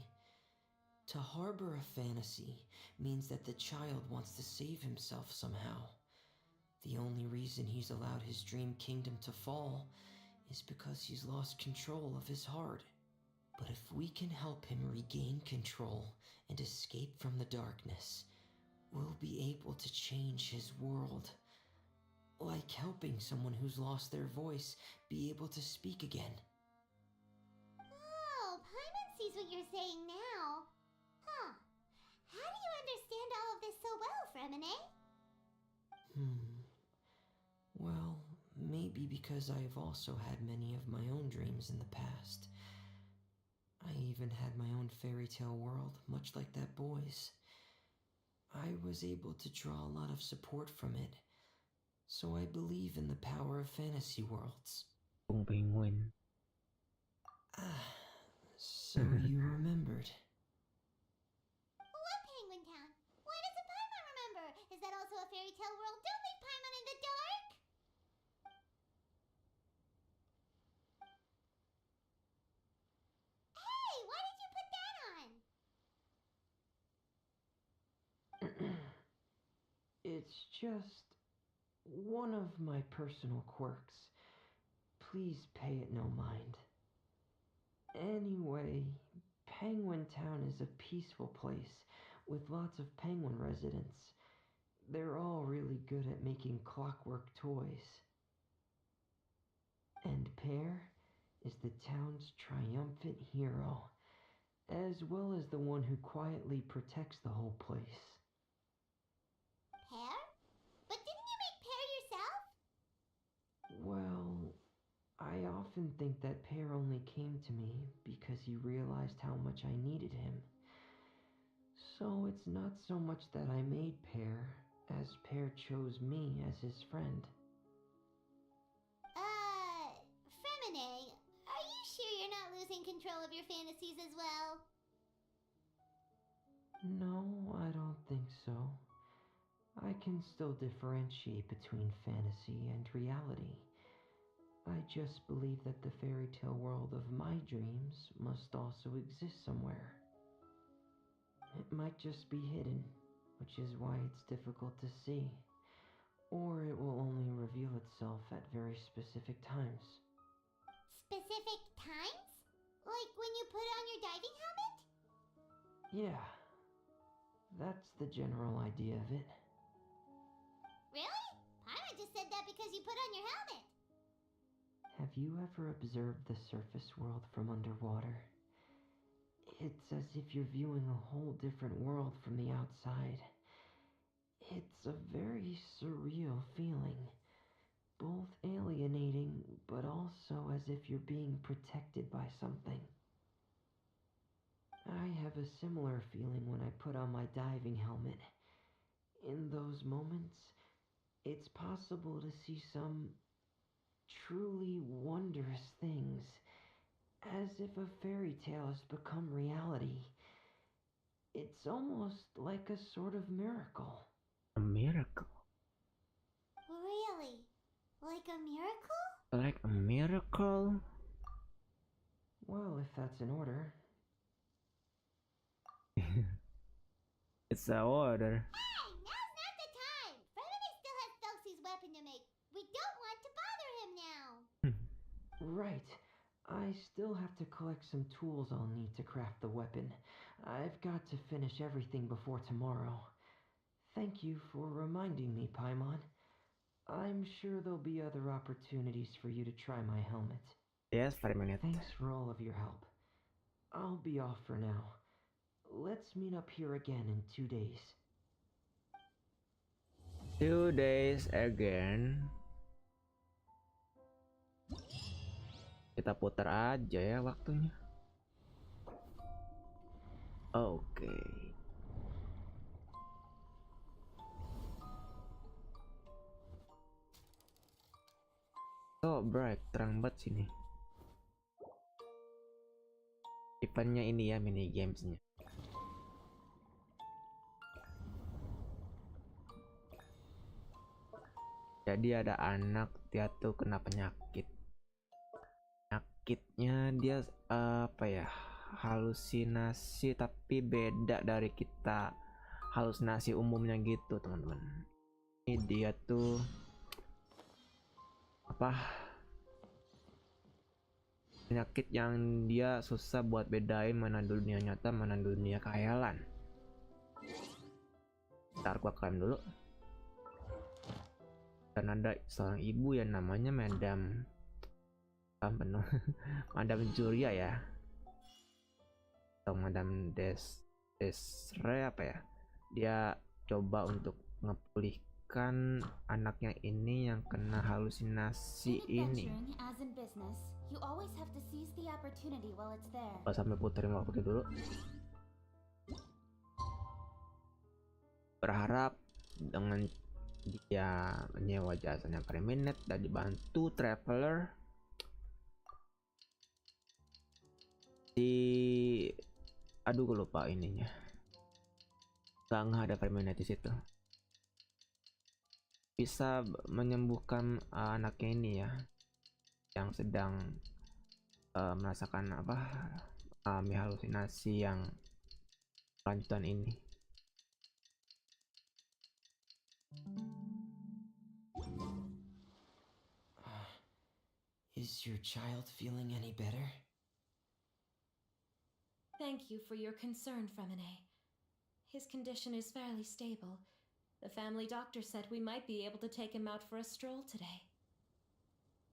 To harbor a fantasy means that the child wants to save himself somehow. The only reason he's allowed his dream kingdom to fall is because he's lost control of his heart. But if we can help him regain control and escape from the darkness, we'll be able to change his world. Like helping someone who's lost their voice be able to speak again. Oh, Paimon sees what you're saying now. Huh. How do you understand all of this so well, Freminet? Well, maybe because I've also had many of my own dreams in the past. I even had my own fairy tale world, much like that boy's. I was able to draw a lot of support from it, so I believe in the power of fantasy worlds. Penguin. So you remembered. What Penguin Town? Why doesn't Paimon remember? Is that also a fairy tale world? Don't leave Paimon in the dark! Hey, why did you put that on? It's just one of my personal quirks. Please pay it no mind. Anyway, Penguin Town is a peaceful place with lots of penguin residents. They're all really good at making clockwork toys. And Pear is the town's triumphant hero, as well as the one who quietly protects the whole place. Pear? But didn't you make Pear yourself? Well, I often think that Pear only came to me because he realized how much I needed him. So it's not so much that I made Pear, as Pear chose me as his friend. Freminet, are you sure you're not losing control of your fantasies as well? No, I don't think so. I can still differentiate between fantasy and reality. I just believe that the fairy tale world of my dreams must also exist somewhere. It might just be hidden, which is why it's difficult to see. Or it will only reveal itself at very specific times. Specific times? Like when you put on your diving helmet? Yeah, that's the general idea of it. Really? Paimon just said that because you put on your helmet. Have you ever observed the surface world from underwater? It's as if you're viewing a whole different world from the outside. It's a very surreal feeling. Both alienating, but also as if you're being protected by something. I have a similar feeling when I put on my diving helmet. In those moments, it's possible to see some truly wondrous things, as if a fairy tale has become reality. It's almost like a sort of miracle. A miracle? Really? Like a miracle? Like a miracle? Well, if that's in order. It's a order. Hey, now's not the time! Freminet still has Thelxie's weapon to make. We don't want to bother him now. Right. I still have to collect some tools I'll need to craft the weapon. I've got to finish everything before tomorrow. Thank you for reminding me, Paimon. I'm sure there'll be other opportunities for you to try my helmet. Yes, Freminet. Thanks for all of your help. I'll be off for now. Let's meet up here again in 2 days. Few days again. Kita putar aja ya waktunya. Oke. So bright, terang banget sini. Eventnya ini ya, mini gamesnya. Jadi ada anak, dia tuh kena penyakit. Penyakitnya dia apa ya? Halusinasi tapi beda dari kita halusinasi umumnya gitu, teman-teman. Ini dia tuh apa? Penyakit yang dia susah buat bedain mana dunia nyata, mana dunia khayalan. Ntar gua klaim dulu. Dan ada seorang ibu yang namanya Madam penuh Madam Julia ya, atau Madam Desre apa ya, dia coba untuk ngepulihkan anaknya ini yang kena halusinasi ini. As in business, you always have to seize the opportunity while it's there. Sampai puterin waktu dulu. Berharap dengan dia menyewa jasanya Freminet dan dibantu traveler di aduh gue lupa ininya, nggak ada Freminet di situ, bisa menyembuhkan anaknya ini ya yang sedang merasakan apa halusinasi yang lanjutan ini. Is your child feeling any better? Thank you for your concern, Freminet. His condition is fairly stable. The family doctor said we might be able to take him out for a stroll today.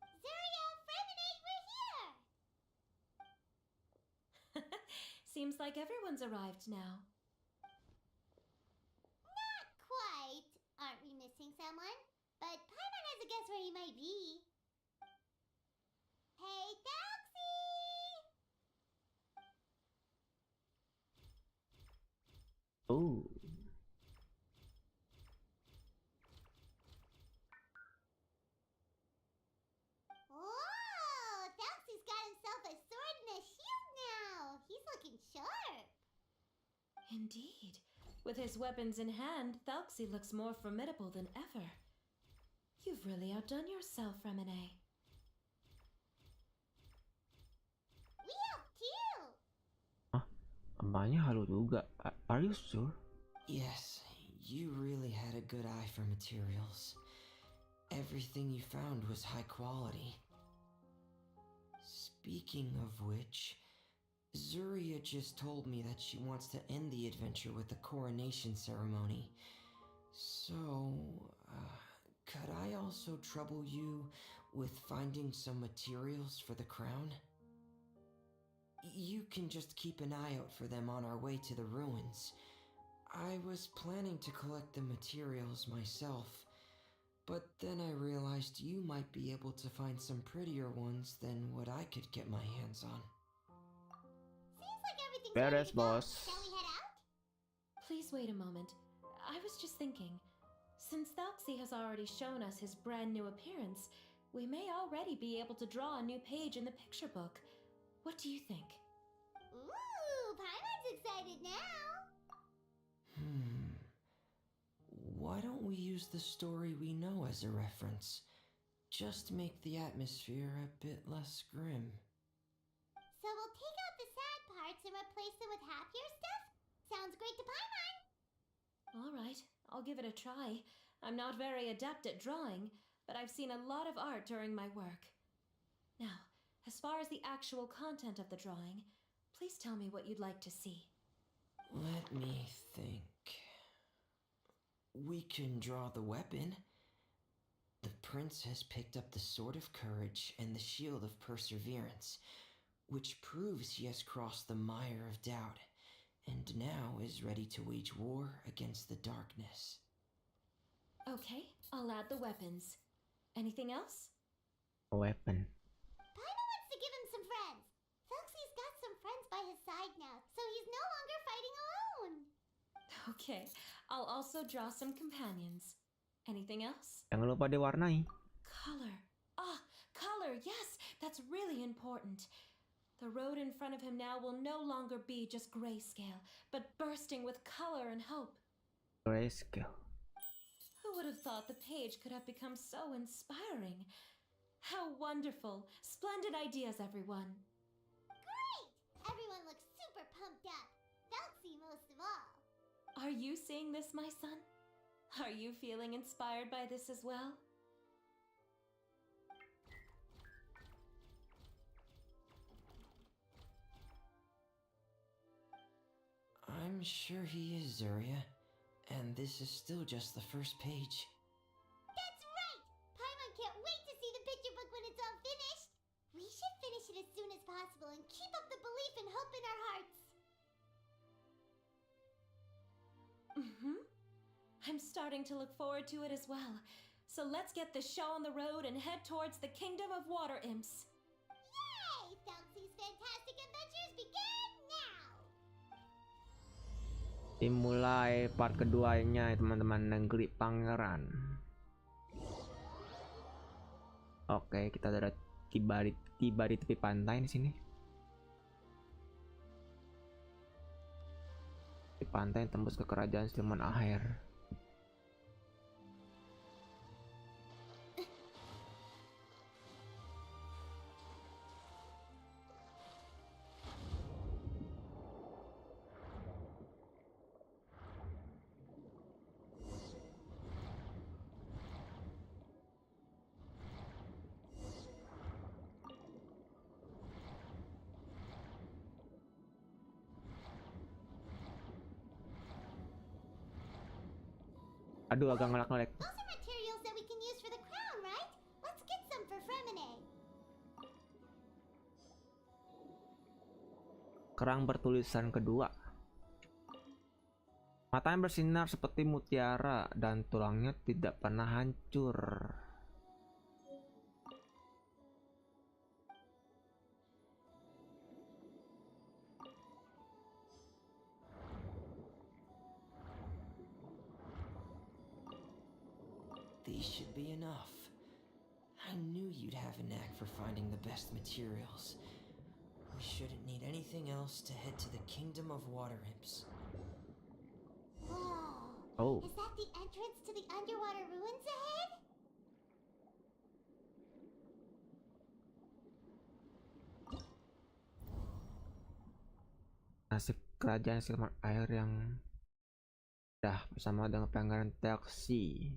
Zuria, Freminet, we're here! Seems like everyone's arrived now. Not quite. Aren't we missing someone? But Paimon has a guess where he might be. Hey, Thelxie! Oh, Whoa! Thelxie's got himself a sword and a shield now! He's looking sharp! Indeed. With his weapons in hand, Thelxie looks more formidable than ever. You've really outdone yourself, Freminet. We helped too! emaknya halu juga. Are you sure? Yes, you really had a good eye for materials. Everything you found was high quality. Speaking of which, Zuria just told me that she wants to end the adventure with the coronation ceremony. So, could I also trouble you with finding some materials for the crown? You can just keep an eye out for them on our way to the ruins. I was planning to collect the materials myself, but then I realized you might be able to find some prettier ones than what I could get my hands on. Seems like everything's Beres, ready to go. boss. Shall we head out? Please wait a moment. I was just thinking. Since Thelxie has already shown us his brand new appearance, we may already be able to draw a new page in the picture book. What do you think? Ooh, Paimon's excited now! Why don't we use the story we know as a reference? Just make the atmosphere a bit less grim. So we'll take out the sad parts and replace them with happier stuff? Sounds great to Paimon! All right, I'll give it a try. I'm not very adept at drawing, but I've seen a lot of art during my work. Now, as far as the actual content of the drawing, please tell me what you'd like to see. Let me think. We can draw the weapon. The prince has picked up the Sword of Courage and the Shield of Perseverance, which proves he has crossed the mire of doubt, and now is ready to wage war against the darkness. Okay, I'll add the weapons. Anything else? A weapon. Paimon wants to give him some friends. Felxie's got some friends by his side now, so he's no longer fighting alone. Okay, I'll also draw some companions. Anything else? Jangan lupa diwarnai. Color. Ah, color, yes, that's really important. The road in front of him now will no longer be just grayscale, but bursting with color and hope. Grayscale. Who would have thought the page could have become so inspiring? How wonderful! Splendid ideas, everyone. Great! Everyone looks super pumped up. Felxie most of all. Are you seeing this, my son? Are you feeling inspired by this as well? I'm sure he is, Zarya. And this is still just the first page. That's right! Paimon can't wait to see the picture book when it's all finished. We should finish it as soon as possible and keep up the belief and hope in our hearts. Mm-hmm. I'm starting to look forward to it as well. So let's get this show on the road and head towards the Kingdom of Water Imps. Yay! Felxie's fantastic adventures begin now! Dimulai part keduanya teman-teman, negeri pangeran. Oke, kita udah tiba di tepi pantai di sini. Di pantai tembus ke kerajaan siluman air. Aduh, agak ngelak-ngelak. Those are materials that we can use for the crown, right? Let's get some for Freminet. Kerang bertulisan kedua. Matanya bersinar seperti mutiara dan tulangnya tidak pernah hancur. These should be enough. I knew you'd have a knack for finding the best materials. We shouldn't need anything else to head to the Kingdom of Water Imps. Whoa! Oh, Is that the entrance to the underwater ruins ahead? nasib kerajaan siluman air yang dah bersama dengan pangeran taksi.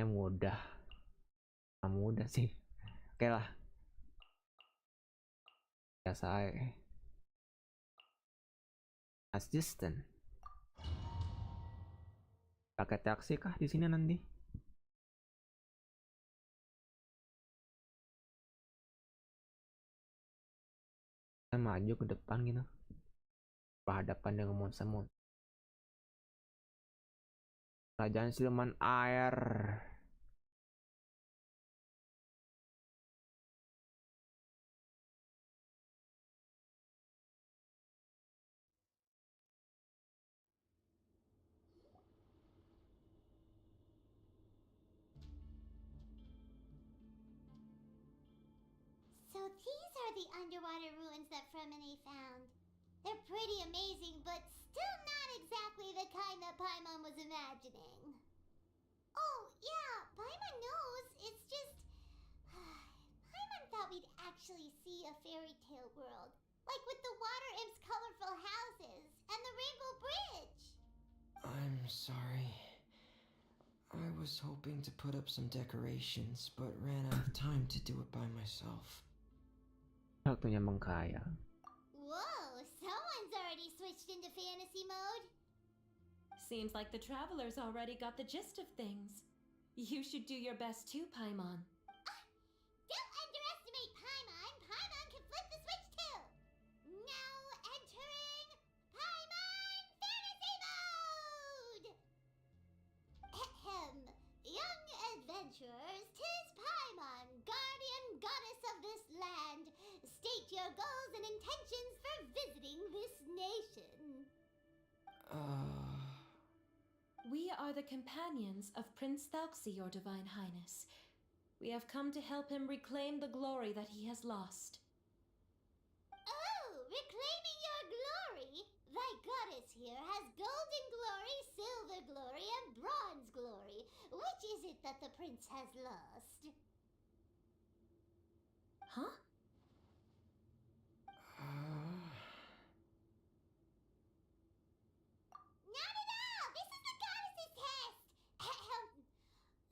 Mudah. Mudah sih. Oke lah. Biasa aja. Assistant. Pakai taksi kah di sini nanti? Kita maju ke depan gitu. Berhadapan dengan monster-monster. Kerajaan siluman air. So these are the underwater ruins that Freminet found. They're pretty amazing, but still not exactly the kind that Paimon was imagining. Oh, yeah, Paimon knows. It's just... Paimon thought we'd actually see a fairy tale world. Like with the water imps' colorful houses and the rainbow bridge. I'm sorry. I was hoping to put up some decorations, but ran out of time to do it by myself. Waktunya mengkaya. Whoa, someone's already switched into fantasy mode. Seems like the travelers already got the gist of things. You should do your best too, Paimon. Don't underestimate Paimon. Paimon can flip the switch too. Now intentions for visiting this nation. We are the companions of Prince Thalxi, your Divine Highness. We have come to help him reclaim the glory that he has lost. Oh, reclaiming your glory! Thy goddess here has golden glory, silver glory, and bronze glory. Which is it that the prince has lost? Huh? Not at all! This is the goddess's test!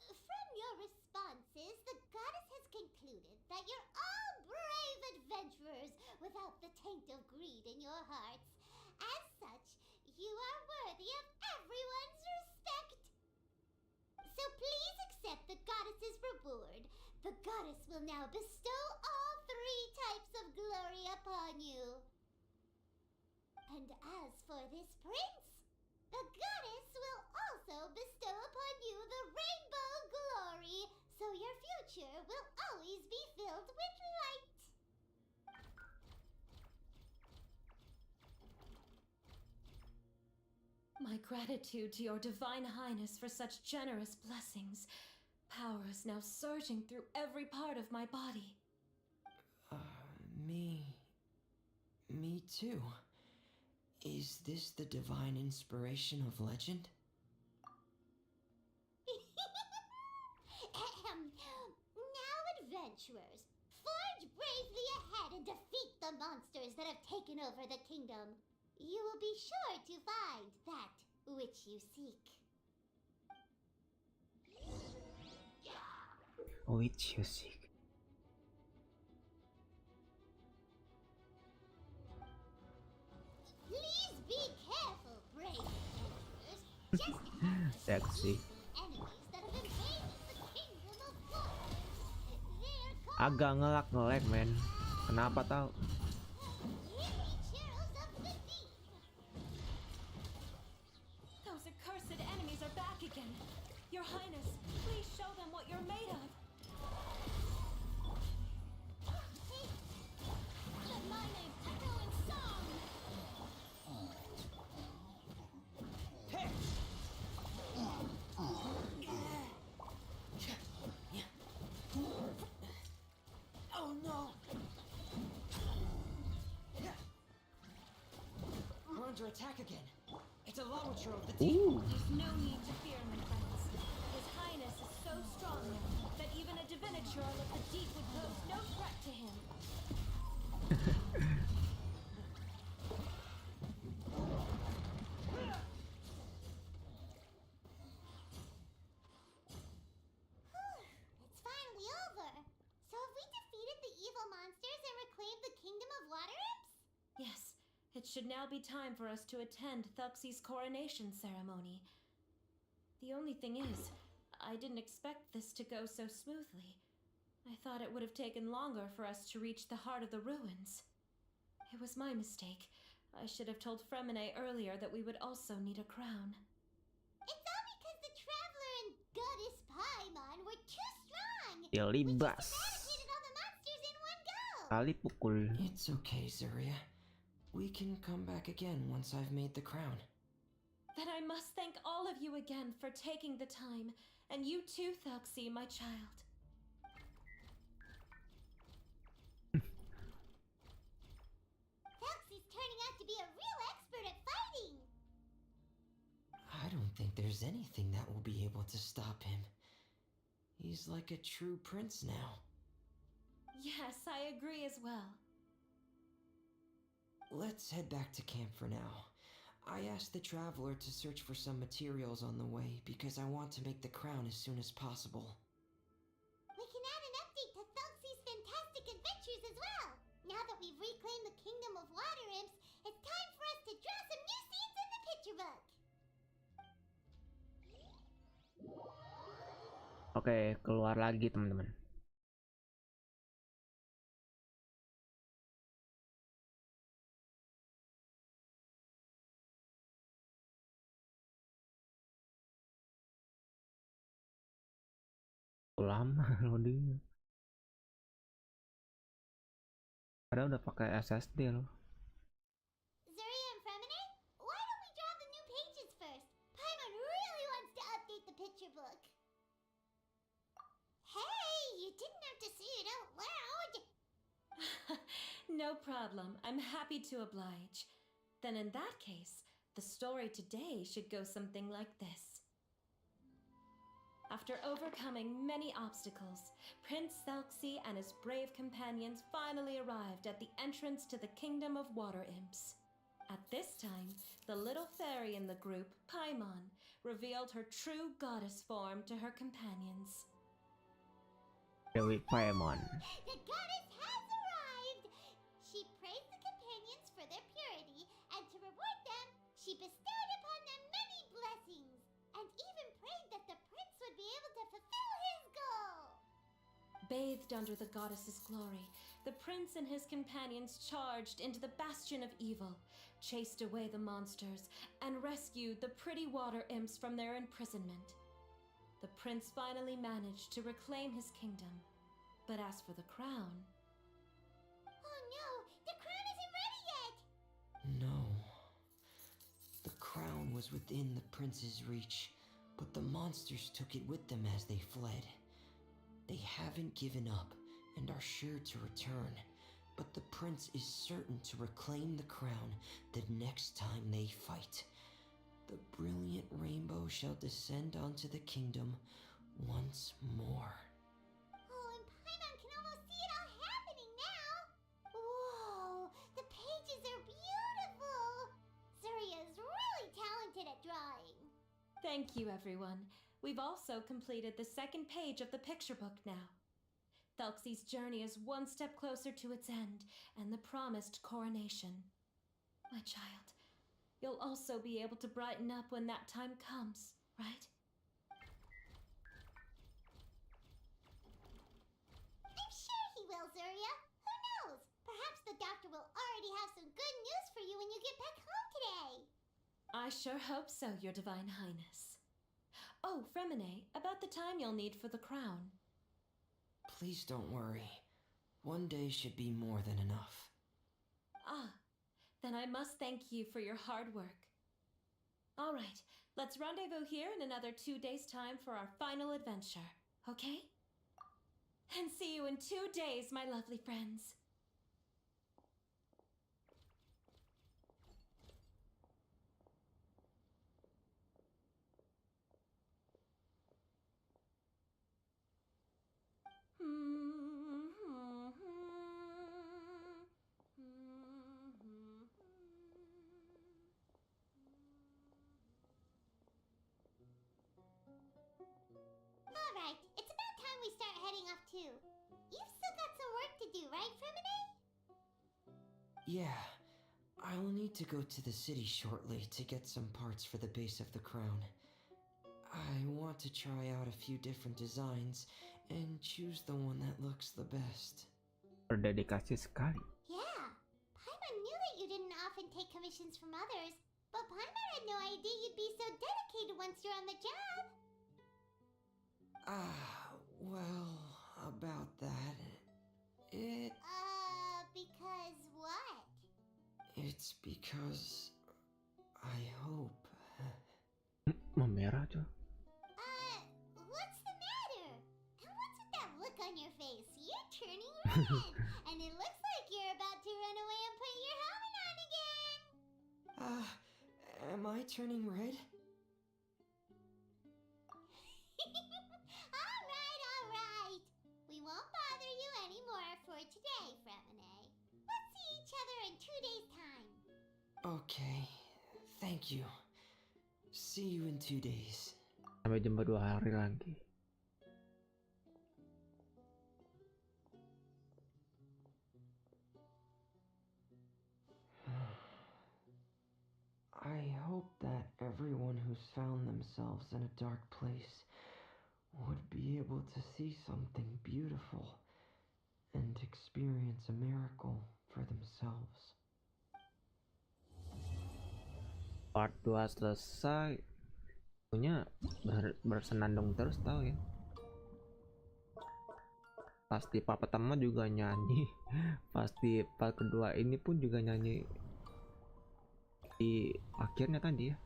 From your responses, the goddess has concluded that you're all brave adventurers without the taint of greed in your hearts. As such, you are worthy of everyone's respect. So please accept the goddess's reward. The goddess will now bestow all 3 types of glory upon you. And as for this prince, the goddess will also bestow upon you the rainbow glory, so your future will always be filled with light. My gratitude to your Divine Highness for such generous blessings. Power is now surging through every part of my body. Me too. Is this the divine inspiration of legend? Now, adventurers, forge bravely ahead and defeat the monsters that have taken over the kingdom. You will be sure to find that which you seek. Which you seek. Please be careful, brave adventurers. Just as Sexy. enemies that have invaded the kingdom of water. They're called Agak ngelak men. Kenapa tau? heroes of the deep. Those accursed enemies are back again. Your Highness, please show them what you're made of. Let my name echo in song. Oh no! We're under attack again. It's a Lamature of the deep. Ooh. There's no need to fear, my friends. His Highness is so strong now that even a diviniture of the deep would pose no threat to him. It's finally over. So have we defeated the evil monsters and reclaimed the kingdom of water imps? Yes, it should now be time for us to attend Thalxi's coronation ceremony. The only thing is, I didn't expect this to go so smoothly. I thought it would have taken longer for us to reach the heart of the ruins. It was my mistake. I should have told Freminet earlier that we would also need a crown. It's all because the Traveler and Goddess Paimon were too strong. Dilibas. Eradicated all the monsters in one go. Kali pukul. It's okay, Zaria. We can come back again once I've made the crown. Then I must thank all of you again for taking the time, and you too, Thalxi, my child. Thalxi's turning out to be a real expert at fighting. I don't think there's anything that will be able to stop him. He's like a true prince now. Yes, I agree as well. Let's head back to camp for now. I asked the Traveler to search for some materials on the way because I want to make the crown as soon as possible. We can add an update to Thalxi's fantastic adventures as well. Now that we've reclaimed the kingdom of water imps, it's time for us to draw some new scenes in the picture book. Oke, keluar lagi teman-teman. Lama loadingnya. Padahal udah pakai SSD loh. Zuria and Freminet, why don't we draw the new pages first? Paimon really wants to update the picture book. Hey, you didn't have to say it out loud. No problem. I'm happy to oblige. Then in that case, the story today should go something like this. After overcoming many obstacles, Prince Selxie and his brave companions finally arrived at the entrance to the Kingdom of Water Imps. At this time, the little fairy in the group, Paimon, revealed her true goddess form to her companions. Dewi Paimon. The goddess has arrived! She praised the companions for their purity, and to reward them, she bestowed upon them many blessings, and even prayed that the prince would be able to fulfill his goal! Bathed under the goddess's glory, the prince and his companions charged into the bastion of evil, chased away the monsters, and rescued the pretty water imps from their imprisonment. The prince finally managed to reclaim his kingdom. But as for the crown... Oh no, the crown isn't ready yet! No. The crown was within the prince's reach, but the monsters took it with them as they fled. They haven't given up and are sure to return, but the prince is certain to reclaim the crown the next time they fight. The brilliant rainbow shall descend onto the kingdom once more. Oh, and Paimon can almost see it all happening now! Whoa, the pages are beautiful! Zuria is really talented at drawing. Thank you, everyone. We've also completed the second page of the picture book now. Thelxie's journey is one step closer to its end and the promised coronation. My child, you'll also be able to brighten up when that time comes, right? I'm sure he will, Zuria. Who knows? Perhaps the doctor will already have some good news for you when you get back home today. I sure hope so, Your Divine Highness. Oh, Freminet, about the time you'll need for the crown. Please don't worry. One day should be more than enough. Ah, then I must thank you for your hard work. All right, let's rendezvous here in another 2 days' time for our final adventure, okay? And see you in 2 days, my lovely friends. Alright, it's about time we start heading off too. You've still got some work to do, right, Freminet? Yeah, I'll need to go to the city shortly to get some parts for the base of the crown. I want to try out a few different designs and choose the one that looks the best. Berdedikasi sekali. Yeah, Paimon knew that you didn't often take commissions from others, but Paimon had no idea you'd be so dedicated once you're on the job. Well, about that, Because what? it's because I hope. Memerah tuh. What's the matter? And what's with that look on your face? You're turning red, and it looks like you're about to run away and put your helmet on again. Am I turning red? Alright. We won't bother you anymore for today, Freminet. Let's see each other in 2 days' time. Okay, thank you. See you in 2 days. Sampai jumpa 2 hari lagi. I hope that everyone who's found themselves in a dark place would be able to see something beautiful and experience a miracle for themselves. Part 2 selesai. Punya bersenandung terus tau ya. Pasti part pertama juga nyanyi. Pasti part kedua ini pun juga nyanyi di akhirnya tadi ya.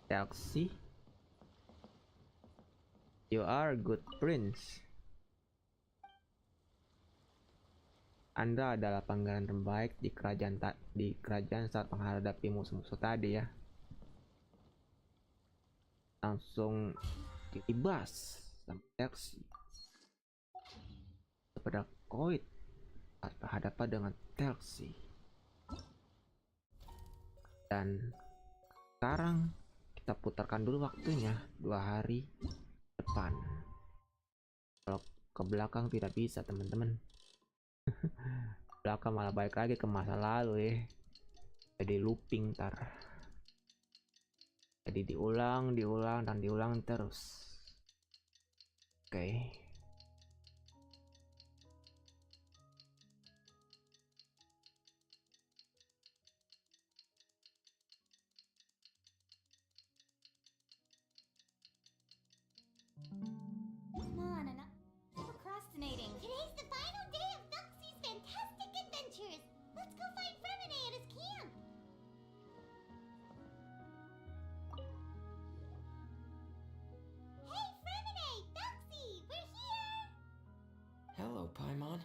Taxi, you are a good prince. Anda adalah pangeran terbaik di kerajaan saat menghadapi musuh-musuh tadi ya. Langsung ditibas sama taksi. Kepada koit saat berhadapan dengan taksi. Dan sekarang kita putarkan dulu waktunya 2 hari depan. Kalau ke belakang tidak bisa teman-teman. Belakang malah balik lagi ke masa lalu ya. Jadi looping ntar. Jadi diulang dan diulang terus. Oke. Come on, enough procrastinating. Today's the final day of Thuxie's fantastic adventures. Let's go find Freminet at his camp. Hey, Freminet, Thuxie, we're here. Hello, Paimon.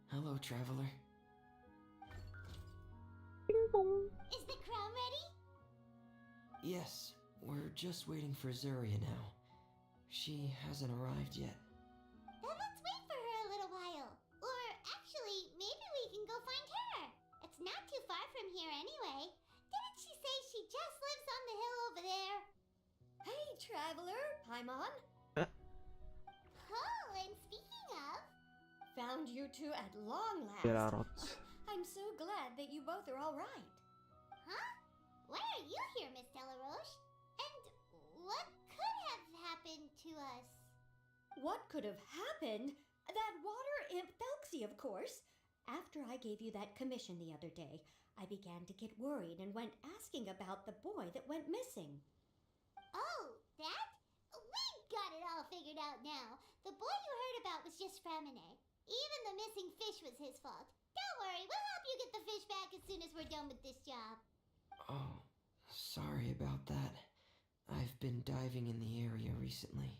Hello, traveler. Is the crown ready? Yes, we're just waiting for Zuria now. She hasn't arrived yet. Then let's wait for her a little while. Or actually, maybe we can go find her. It's not too far from here anyway. Didn't she say she just lives on the hill over there? Hey, traveler, Paimon. Oh, and speaking of, Found you two at long last. Delarots. I'm so glad that you both are all right. huh? Why are you here, Miss Delaroche? And what could have happened to us? What could have happened? That water imp Thelxie, of course. After I gave you that commission the other day, I began to get worried and went asking about the boy that went missing. Oh, that? We got it all figured out now. The boy you heard about was just Freminet. Even the missing fish was his fault. Don't worry, we'll help you get the fish back as soon as we're done with this job. Oh, sorry about that. I've been diving in the area recently.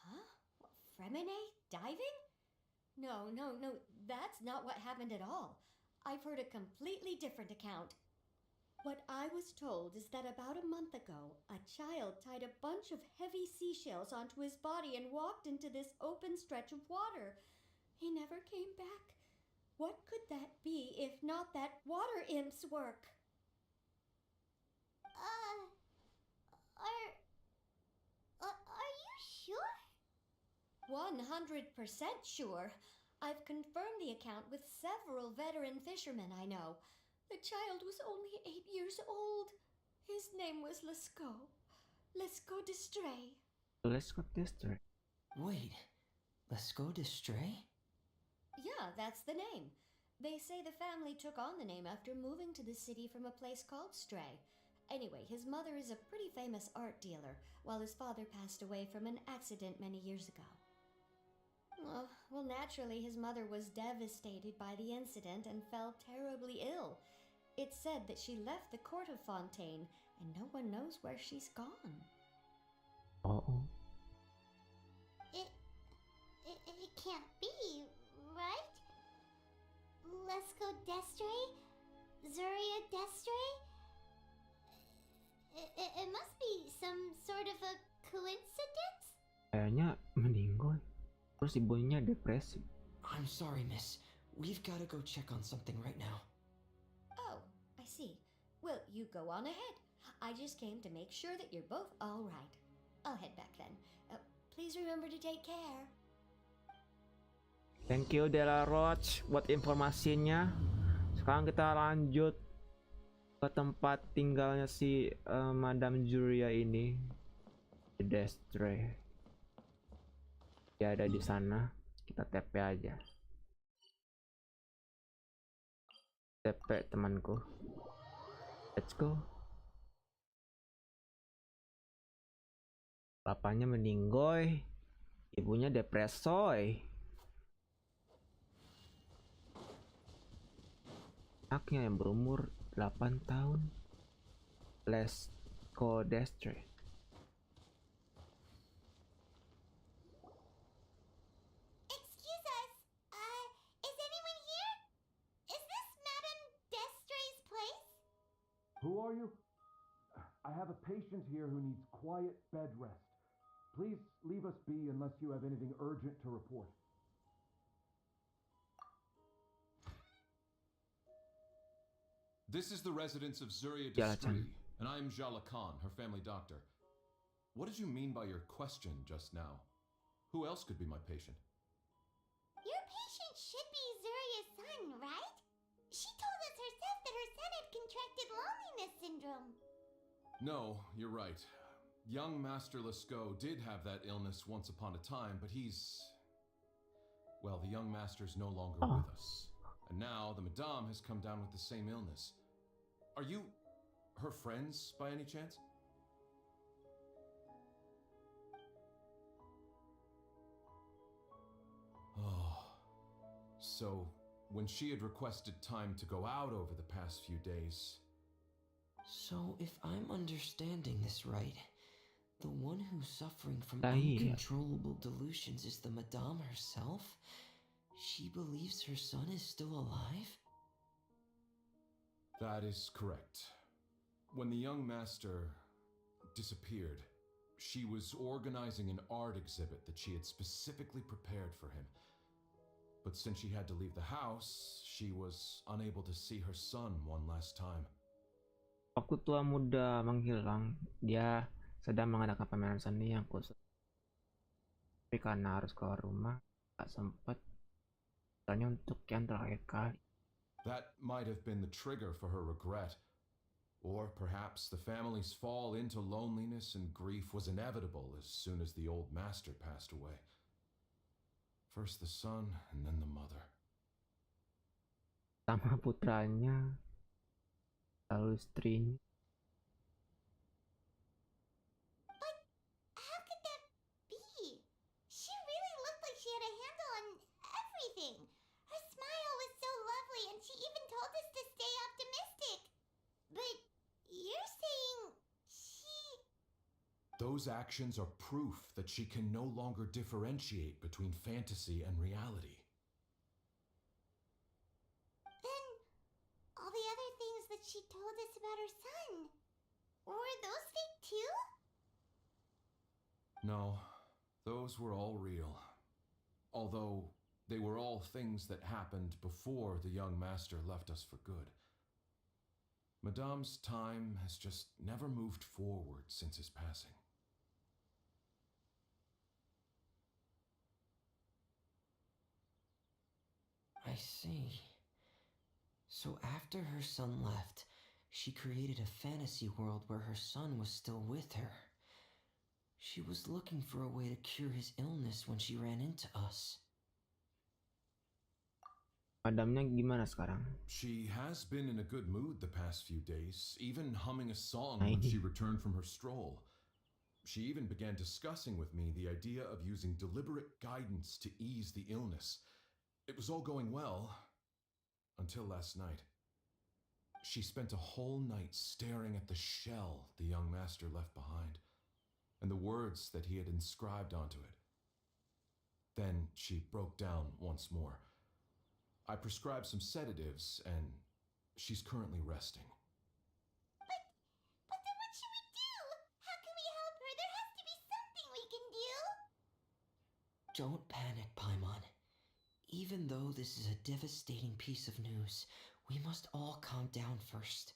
Huh? Freminet diving? No, that's not what happened at all. I've heard a completely different account. What I was told is that about a month ago, a child tied a bunch of heavy seashells onto his body and walked into this open stretch of water. He never came back. What could that be if not that water imp's work? Are you sure? 100% sure. I've confirmed the account with several veteran fishermen I know. The child was only 8 years old. His name was Lescaut. Lescaut Distray. Let's go district. Wait, let's go to Stray? Yeah, that's the name. They say the family took on the name after moving to the city from a place called Stray. Anyway, his mother is a pretty famous art dealer, while his father passed away from an accident many years ago. Well, naturally, his mother was devastated by the incident and fell terribly ill. It's said that she left the court of Fontaine, and no one knows where she's gone. Oh. It can't be, right? Let's go Destray? Zuria Destray? It must be some sort of a coincidence? Kayaknya meninggal. Terus ibunya depresi. I'm sorry, miss. We've got to go check on something right now. Oh, I see. Well, you go on ahead. I just came to make sure that you're both all right. I'll head back then. Please remember to take care. Thank you Delaroche buat informasinya. Sekarang kita lanjut ke tempat tinggalnya si Madame Zuria ini. Destre. Dia ada di sana. Kita TP aja. TP temanku. Let's go. Bapaknya meninggoy, ibunya depresoy. Anaknya yang berumur 8 tahun. Les Codestre. Excuse us. Is anyone here? Is this Madame Destre's place? Who are you? I have a patient here who needs quiet bed rest. Please leave us be unless you have anything urgent to report. This is the residence of Zuria Jala Destri, Chan. and I'm Jala Khan, her family doctor. What did you mean by your question just now? Who else could be my patient? Your patient should be Zuria's son, right? She told us herself that her son had contracted loneliness syndrome. No, you're right. Young Master Lescaut did have that illness once upon a time, but well, the young master's no longer with us. And now the Madame has come down with the same illness. Are you her friends by any chance? Oh, so when she had requested time to go out over the past few days. So, if I'm understanding this right, the one who's suffering from Iya. uncontrollable delusions is the Madame herself? She believes her son is still alive? That is correct. When the young master disappeared, she was organizing an art exhibit that she had specifically prepared for him. But since she had to leave the house, she was unable to see her son one last time. Waktu tua muda menghilang, dia sedang mengadakan pameran seni yang khusus. Tapi karena harus keluar rumah, tak sempat. Tanya untuk yang terakhir kali. That might have been the trigger for her regret. Or perhaps the family's fall into loneliness and grief was inevitable as soon as the old master passed away. First the son, and then the mother. Sama putranya, lalu istrinya. But how could that be? She really looked like she had a handle on everything. Her smile was so lovely, and she even told us to stay optimistic. But you're saying she... Those actions are proof that she can no longer differentiate between fantasy and reality. Then all the other things that she told us about her son, were those fake too? No, those were all real. Although they were all things that happened before the young master left us for good. Madame's time has just never moved forward since his passing. I see. So after her son left, she created a fantasy world where her son was still with her. She was looking for a way to cure his illness when she ran into us. Madamnya gimana sekarang? She has been in a good mood the past few days, even humming a song when she returned from her stroll. She even began discussing with me the idea of using deliberate guidance to ease the illness. It was all going well, until last night. She spent a whole night staring at the shell the young master left behind, and the words that he had inscribed onto it. Then she broke down once more. I prescribed some sedatives, and she's currently resting. But then what should we do? How can we help her? There has to be something we can do. Don't panic, Paimon. Even though this is a devastating piece of news, we must all calm down first.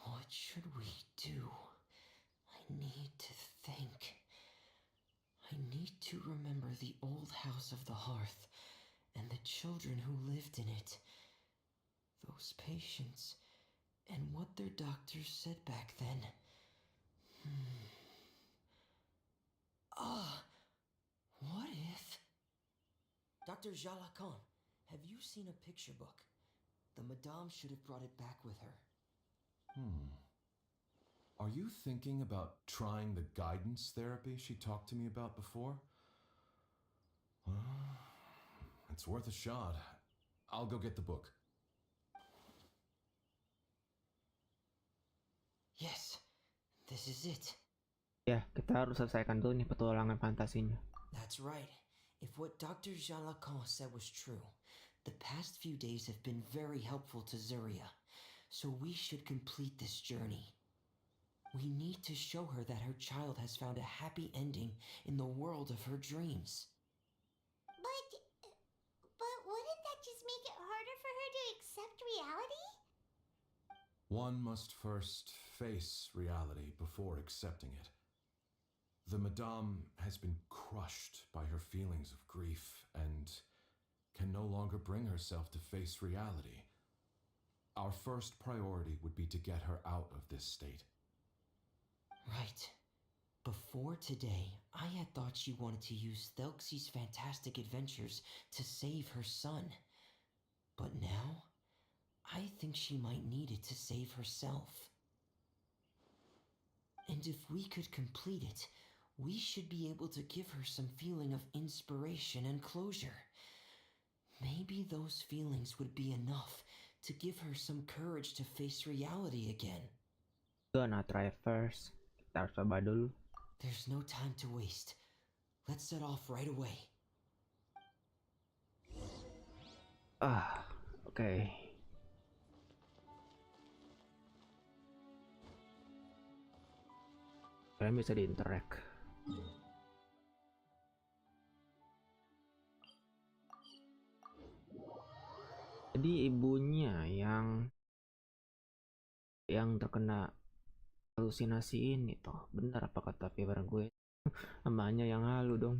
What should we do? I need to think. I need to remember the old house of the hearth and the children who lived in it. Those patients and what their doctors said back then. What if... Dr. Jala Khan, have you seen a picture book? The Madame should have brought it back with her. Are you thinking about trying the guidance therapy she talked to me about before? Well, it's worth a shot. I'll go get the book. Yes, this is it. Ya, kita harus selesaikan dulu nih petualangan fantasinya. That's right. If what Dr. Jean Lacan said was true, the past few days have been very helpful to Zuria, so we should complete this journey. We need to show her that her child has found a happy ending in the world of her dreams. But wouldn't that just make it harder for her to accept reality? One must first face reality before accepting it. The Madame has been crushed by her feelings of grief and can no longer bring herself to face reality. Our first priority would be to get her out of this state. Right. Before today, I had thought she wanted to use Thelxie's fantastic adventures to save her son. But now, I think she might need it to save herself. And if we could complete it, we should be able to give her some feeling of inspiration and closure. Maybe those feelings would be enough to give her some courage to face reality again. Gonna try first. Kita harus coba dulu. There's no time to waste. Let's set off right away. Oke. Kalian bisa diinteract. Jadi ibunya yang terkena halusinasi ini toh benar apa kata Fiber gue? Emaknya yang halu dong.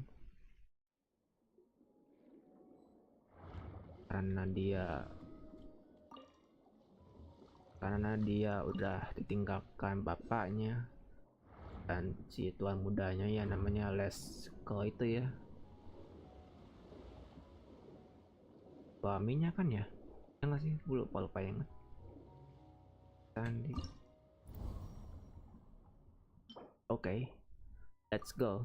Karena dia udah ditinggalkan bapaknya dan si tuan mudanya ya namanya Lesko itu ya. Suaminya kan ya? Ya nggak sih? Gue lupa inget. Tadi. Oke, let's go.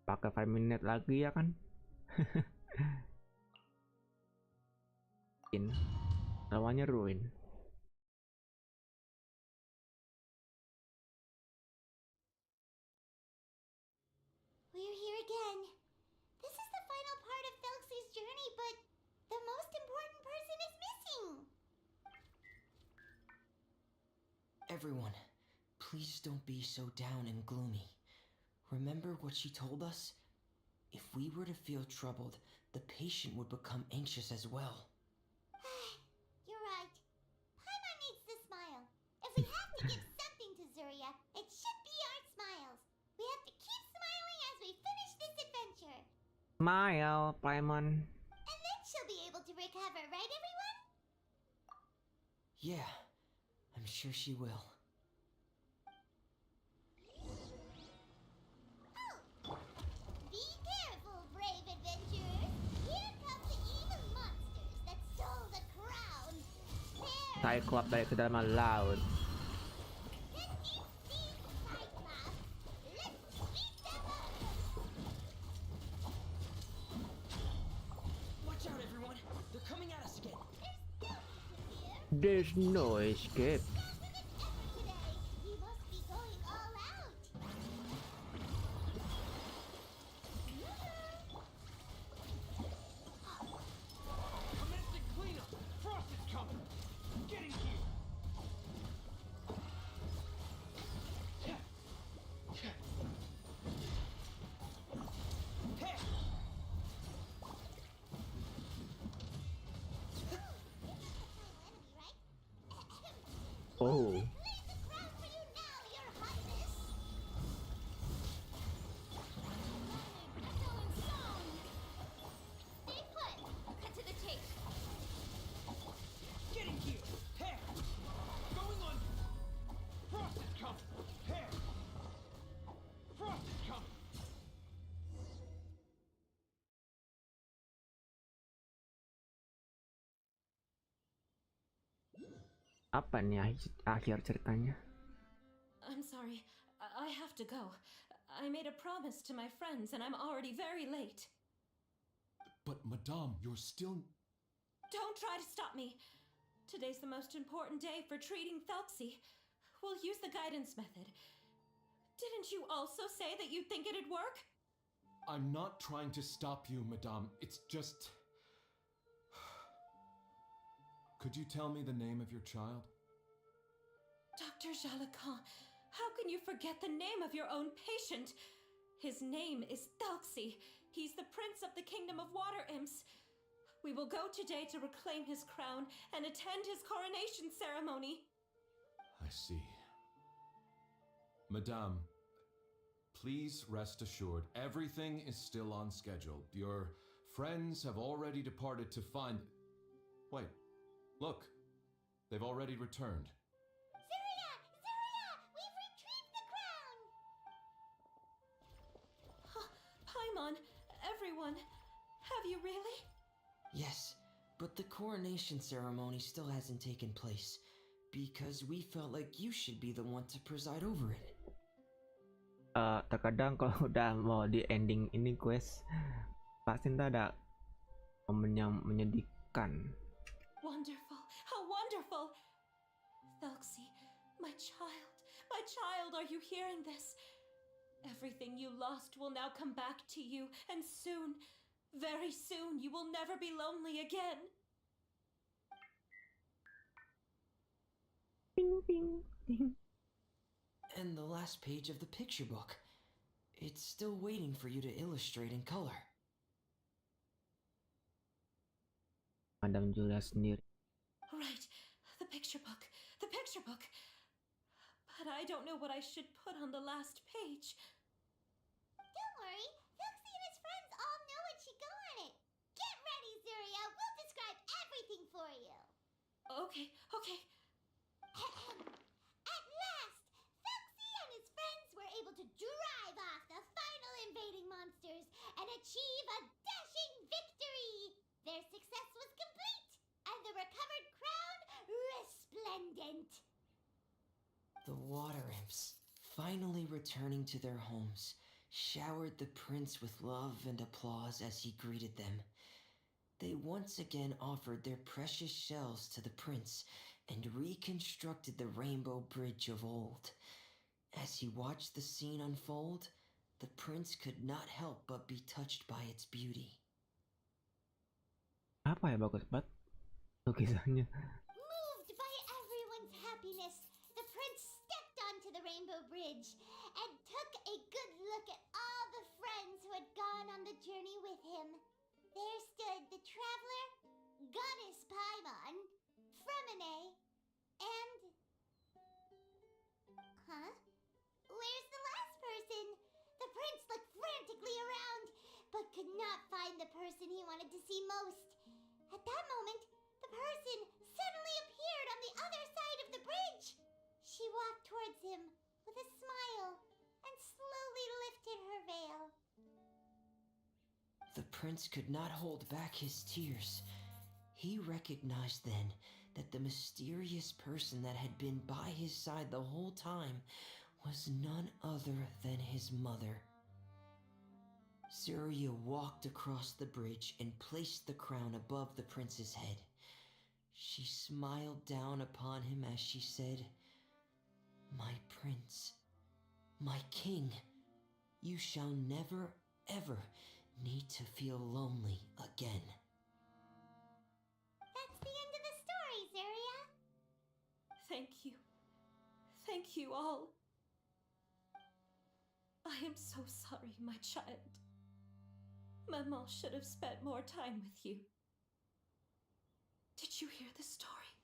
Pakai Freminet lagi ya kan? Namanya Ruin. We're here again. This is the final part of Thelxie's journey, but the most important person is missing. Everyone, please don't be so down and gloomy. Remember what she told us? If we were to feel troubled, the patient would become anxious as well. You're right. Paimon needs to smile. If we have to give something to Zuria, it should be our smiles. We have to keep smiling as we finish this adventure. Smile, Paimon. And then she'll be able to recover, right everyone? Yeah, I'm sure she will. Oh! Be careful, brave adventurers. Here come the evil monsters that stole the crown. Cyclops dari kedalaman laut. Can you see Cyclops? Let's beat them up! Watch out, everyone! They're coming at us again! There's no escape. There's no escape. Not with an effort today. He must be going all out. Commencing cleanup! Frost is coming! Getting here! Hey! Oh. Leave the crown for you now, Your Highness. Going strong. Stay put. Cut to the chase. Getting here! Hey! Going on! Frost is coming! Hey! Frost is coming! Apa nih akhir ceritanya? I'm sorry. I have to go. I made a promise to my friends and I'm already very late. But, Madame, you're still. Don't try to stop me. Today's the most important day for treating Thelxie. We'll use the guidance method. Didn't you also say that you think it'd work? I'm not trying to stop you, Madame. It's just. Could you tell me the name of your child? Dr. Jalacan, how can you forget the name of your own patient? His name is Thelxie. He's the prince of the kingdom of water imps. We will go today to reclaim his crown and attend his coronation ceremony. I see. Madame, please rest assured, everything is still on schedule. Your friends have already departed to find. Wait, look, they've already returned. Zuria! Zuria! We've retrieved the crown! Paimon, everyone, have you really? Yes, but the coronation ceremony still hasn't taken place, because we felt like you should be the one to preside over it. Terkadang kalau udah mau di ending ini quest, pasti ntar ada momen yang menyedihkan. Wonderful, how wonderful! Thelxie, my child, are you hearing this? Everything you lost will now come back to you, and soon, very soon, you will never be lonely again. Ping, ping, ping. And the last page of the picture book. It's still waiting for you to illustrate in color. Madam Julia sendiri. Right, the picture book. But I don't know what I should put on the last page. Don't worry, Thelxie and his friends all know what should go on it. Get ready, Zuria. We'll describe everything for you. Okay. At last, Thelxie and his friends were able to drive off the final invading monsters and achieve a dashing victory. Their success was complete, and the recovered crown resplendent. The water imps, finally returning to their homes, showered the prince with love and applause as he greeted them. They once again offered their precious shells to the prince and reconstructed the rainbow bridge of old. As he watched the scene unfold, the prince could not help but be touched by its beauty. Apa ya bagus banget lukisannya. Moved by everyone's happiness, the prince stepped onto the rainbow bridge and took a good look at all the friends who had gone on the journey with him. There stood the traveler, goddess Paimon, Freminet, and... Huh? Where's the last person? The prince looked frantically around, but could not find the person he wanted to see most. At that moment, the person suddenly appeared on the other side of the bridge. She walked towards him with a smile and slowly lifted her veil. The prince could not hold back his tears. He recognized then that the mysterious person that had been by his side the whole time was none other than his mother. Zuria walked across the bridge and placed the crown above the prince's head. She smiled down upon him as she said, "My prince, my king, you shall never, ever need to feel lonely again." That's the end of the story, Zuria. Thank you all. I am so sorry, my child. Maman should have spent more time with you. Did you hear the story?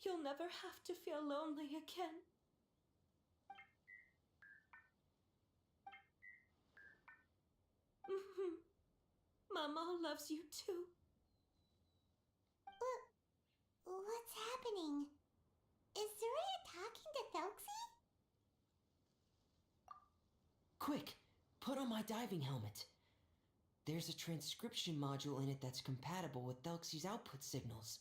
You'll never have to feel lonely again. Maman loves you too. What's happening? Is Zuria talking to Thelxie? Quick, put on my diving helmet. There's a transcription module in it that's compatible with Thelxie's output signals.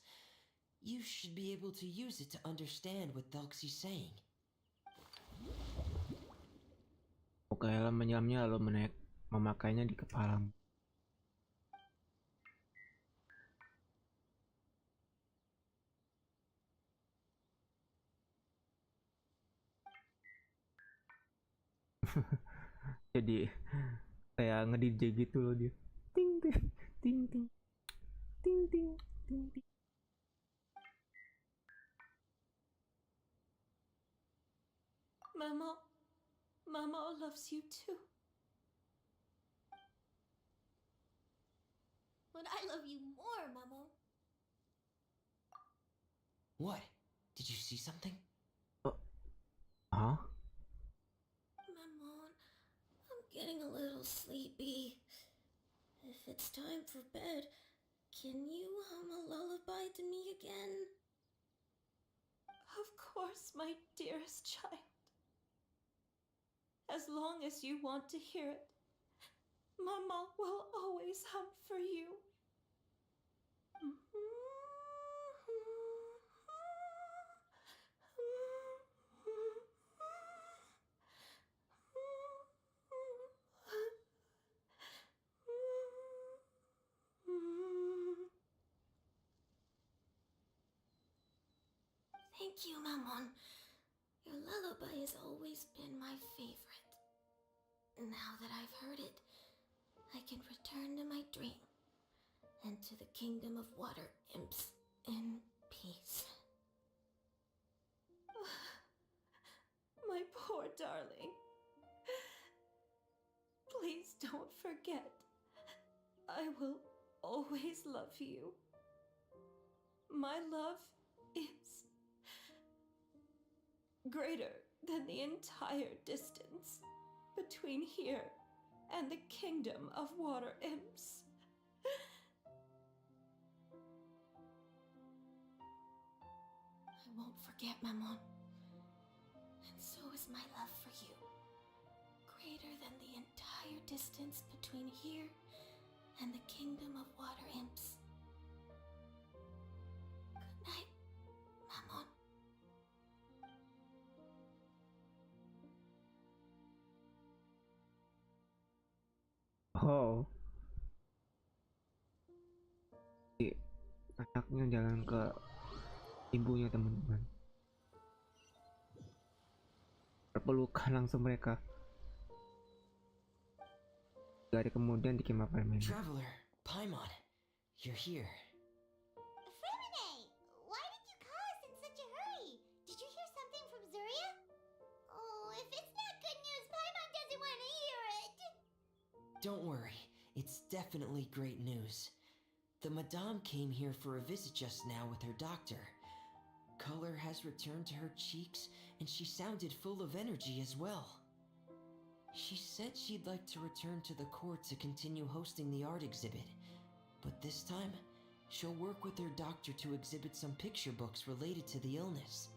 You should be able to use it to understand what Thelxie's saying. Oke, lalu menyelamnya lalu memakainya di kepalamu. Jadi kayak nge-DJ gitu loh dia. Ting ting ting ting ting ting ting ting. Mama loves you too. But I love you more, Mamo. What? Did you see something? Huh? Maman, I'm getting a little sleepy. If it's time for bed, can you hum a lullaby to me again? Of course, my dearest child. As long as you want to hear it, Mama will always hum for you. Thank you, Maman. Your lullaby has always been my favorite. Now that I've heard it, I can return to my dream and to the kingdom of water imps in peace. My poor darling. Please don't forget. I will always love you. My love is greater than the entire distance between here and the kingdom of water imps. I won't forget, Maman. And so is my love for you. Greater than the entire distance between here and the kingdom of water imps. Good night, Maman. Oh. Anaknya jalan ke ibunya, teman-teman. Berpelukan langsung mereka. Dari kemudian di Kemah Freminet. Traveler, Paimon, you're here. Freminet, why did you call us in such a hurry? Did you hear something from Zuria? Oh, if it's not good news, Paimon doesn't want to hear it. Don't worry, it's definitely great news. The Madame came here for a visit just now with her doctor. Color has returned to her cheeks, and she sounded full of energy as well. She said she'd like to return to the court to continue hosting the art exhibit, but this time, she'll work with her doctor to exhibit some picture books related to the illness.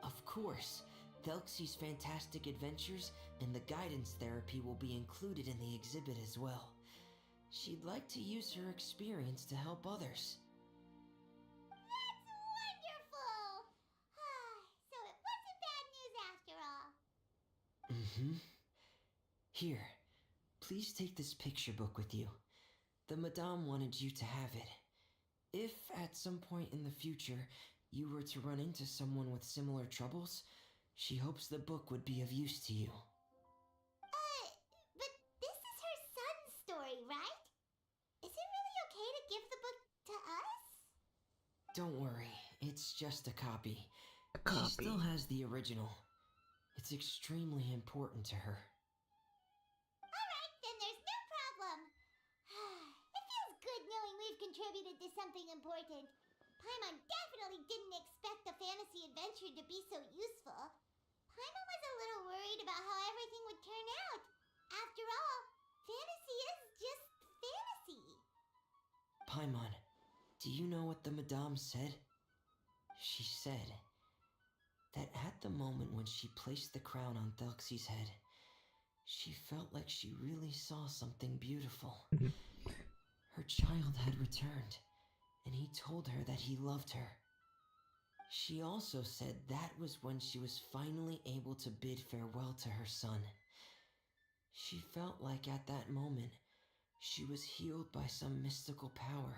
Of course, Thelxie's fantastic adventures and the guidance therapy will be included in the exhibit as well. She'd like to use her experience to help others. That's wonderful! So it wasn't bad news after all. Mm-hmm. Here, please take this picture book with you. The Madame wanted you to have it. If at some point in the future you were to run into someone with similar troubles, she hopes the book would be of use to you. But this is her son's story, right? Is it really okay to give the book to us? Don't worry, it's just a copy. A copy. She still has the original. It's extremely important to her. Alright, then there's no problem. It feels good knowing we've contributed to something important. Paimon definitely didn't expect the fantasy adventure to be so useful. Paimon was a little worried about how everything would turn out. After all, fantasy is just fantasy. Paimon, do you know what the Madame said? She said that at the moment when she placed the crown on Thelxie's head, she felt like she really saw something beautiful. Her child had returned, and he told her that he loved her. She also said that was when she was finally able to bid farewell to her son. She felt like at that moment, she was healed by some mystical power,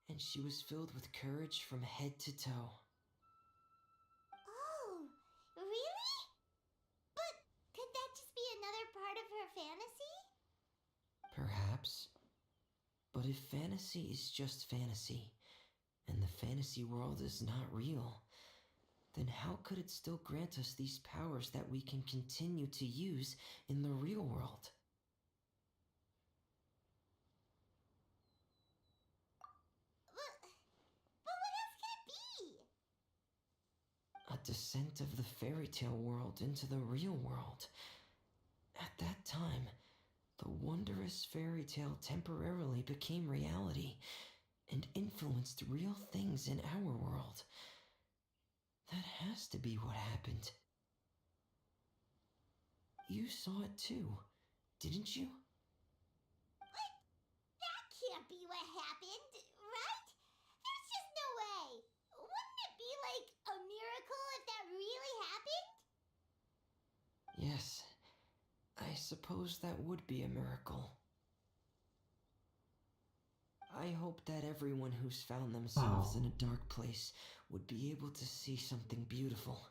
and she was filled with courage from head to toe. Oh, really? But could that just be another part of her fantasy? Perhaps. But if fantasy is just fantasy, and the fantasy world is not real, then how could it still grant us these powers that we can continue to use in the real world? But what else could it be? A descent of the fairy tale world into the real world. At that time, the wondrous fairy tale temporarily became reality and influenced real things in our world. That has to be what happened. You saw it too, didn't you? That can't be what happened, right? There's just no way. Wouldn't it be like a miracle if that really happened? Yes, I suppose that would be a miracle. I hope that everyone who's found themselves in a dark place would be able to see something beautiful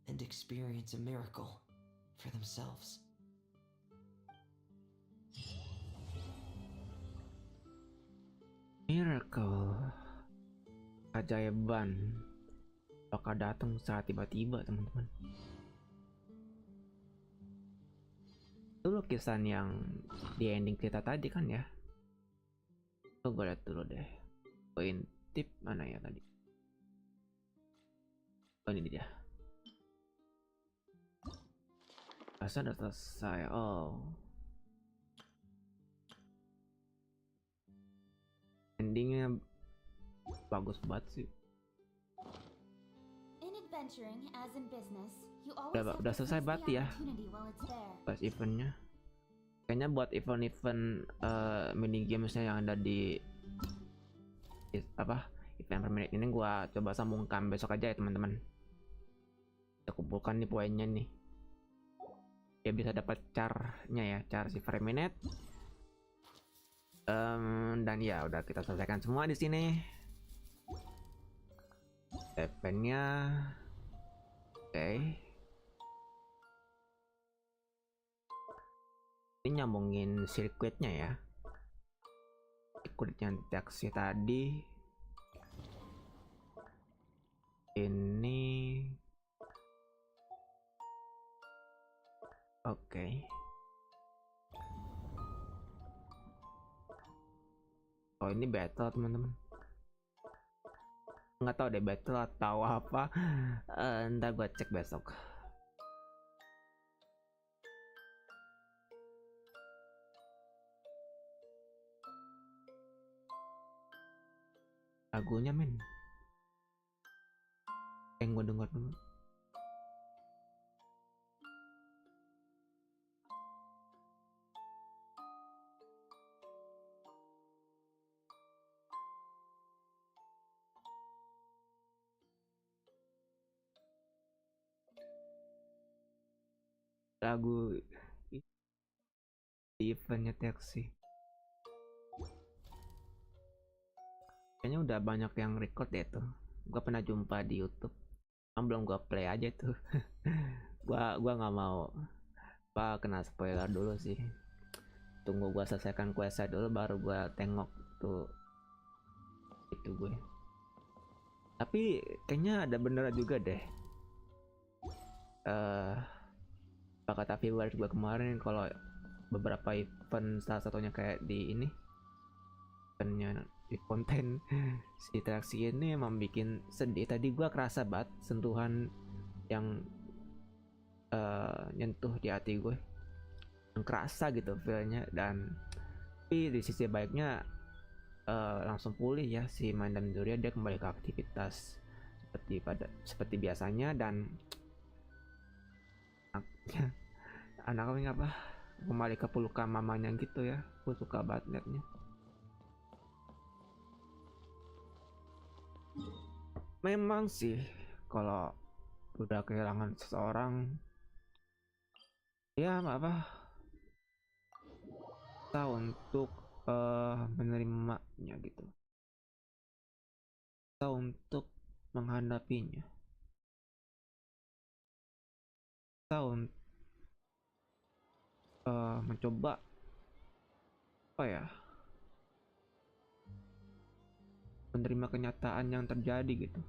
and experience a miracle for themselves. Miracle, keajaiban bakal datang secara tiba-tiba, teman-teman. Itu lukisan yang di ending cerita tadi kan ya. Tuh gue liat dulu deh. Poin tip mana ya tadi? Oh ini dia. Rasa udah selesai. Oh. Endingnya bagus banget sih. In adventuring, as in business, you always have Udah to selesai seize berarti the ya. opportunity while it's there. Pas eventnya. Kayaknya buat event-event mini gamesnya yang ada di event Freminet ini gua coba sambungkan besok aja ya teman-teman. Kita kumpulkan nih poinnya nih. Ya bisa dapat carnya ya, car si Freminet. Dan ya udah kita selesaikan semua di sini. Eventnya, oke. Ini nyambungin sirkuitnya ya. Sirkuitnya taksi tadi. Ini, oke. Oh ini battle teman-teman. Nggak tahu deh battle atau apa. Ntar gue cek besok. Lagunya men, yang gue denger dulu. Lagu di eventnya taksi. Kayaknya udah banyak yang record deh tuh. Gua pernah jumpa di YouTube. Belum gua play aja tuh. gua nggak mau kena spoiler dulu sih. Tunggu gua selesaikan questnya dulu baru gua tengok tuh itu gue. Tapi kayaknya ada beneran juga deh. Kata viewers gue kemarin kalau beberapa event salah satunya kayak di ini eventnya di konten si interaksi ini emang bikin sedih. Tadi gue kerasa banget sentuhan yang nyentuh di hati gue, yang kerasa gitu feelnya. Dan tapi di sisi baiknya langsung pulih ya si Mandam Zuria, dia kembali ke aktivitas seperti biasanya. Dan anaknya apa kembali ke pelukan mamanya gitu ya. Gue suka banget liatnya. memang sih kalau udah kehilangan seseorang ya apa kita untuk menerimanya gitu, kita untuk menghadapinya, kita untuk mencoba apa ya, menerima kenyataan yang terjadi gitu.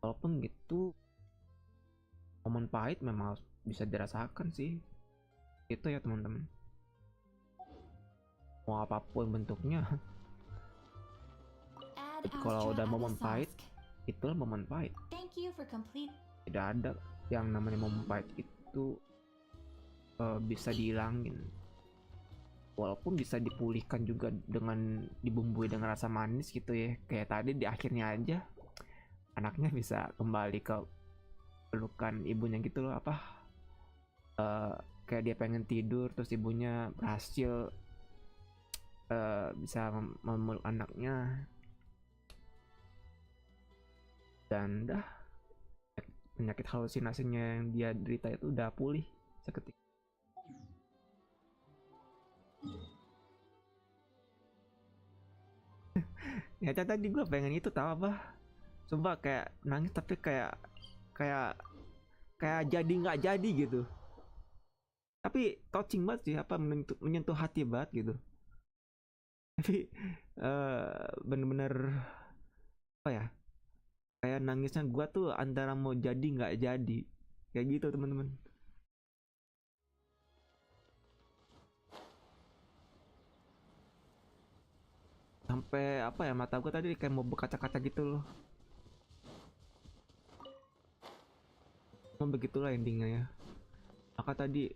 Walaupun gitu momen pahit memang bisa dirasakan sih itu ya teman-teman, mau apapun bentuknya. Add Kalau Astra udah momen pahit, Abasask. itulah momen pahit. Thank you for complete. Tidak ada yang namanya momen pahit itu bisa dihilangin, walaupun bisa dipulihkan juga dengan dibumbui dengan rasa manis gitu ya, kayak tadi di akhirnya aja anaknya bisa kembali ke pelukan ibunya gitu loh, apa kayak dia pengen tidur terus ibunya berhasil bisa memeluk anaknya, dan dah penyakit halusinasinya yang dia derita itu udah pulih seketika. Ya tadi gue pengen itu tahu apa, sumpah kayak nangis tapi kayak kayak jadi nggak jadi gitu, tapi touching banget sih, apa menyentuh hati banget gitu. Tapi bener-bener apa ya, kayak nangisnya gue tuh antara mau jadi nggak jadi kayak gitu teman-teman. Sampai apa ya, mata gue tadi kayak mau berkaca-kaca gitu loh. Mau begitulah endingnya ya. Maka tadi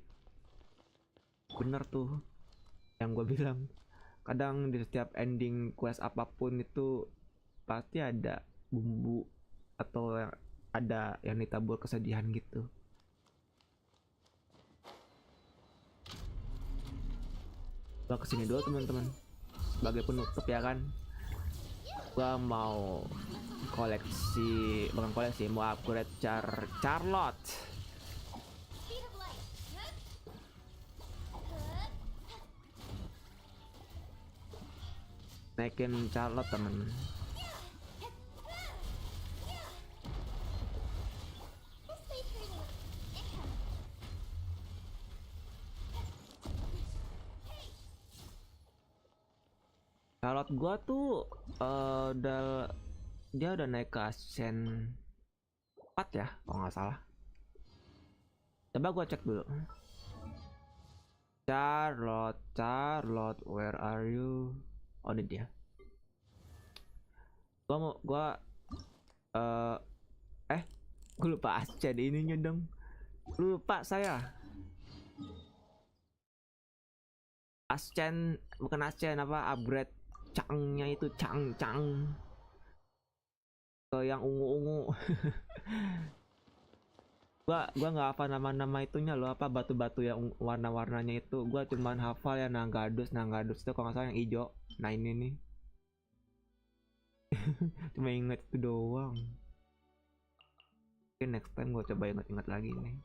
bener tuh yang gue bilang, kadang di setiap ending quest apapun itu pasti ada bumbu atau ada yang ditabur kesedihan gitu. Gua kesini dulu teman-teman sebagai penutup ya kan. Gua mau koleksi, bukan koleksi, mau upgrade Charlotte. Speed of light. Naikin Charlotte temen. This way, Freminet. Charlotte gua tuh dia udah naik ke Ascent 4 ya kalau nggak salah. Coba gua cek dulu. Charlotte, where are you? Oh ini dia. Gua lupa Ascent ininya dong. Lupa saya. Ascent, bukan Ascent, apa upgrade Changnya itu Chang ke yang ungu. gua nggak hafal nama itunya loh, apa batu-batu yang warna-warnanya itu. Gua cuman hafal ya Nanggadus itu kalau nggak salah yang hijau. Nah ini nih. Cuma inget itu doang. Oke, next time gua coba inget lagi nih.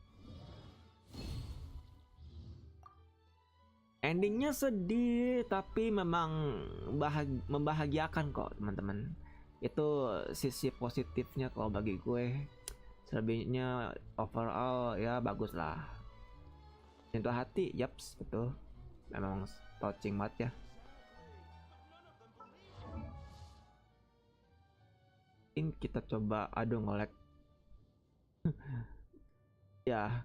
Endingnya sedih tapi memang membahagiakan kok teman-teman. Itu sisi positifnya kalau bagi gue. Selebihnya overall ya bagus lah. Nyentuh hati, yaps, betul. Memang touching banget ya. Mungkin kita coba ngolek. Ya,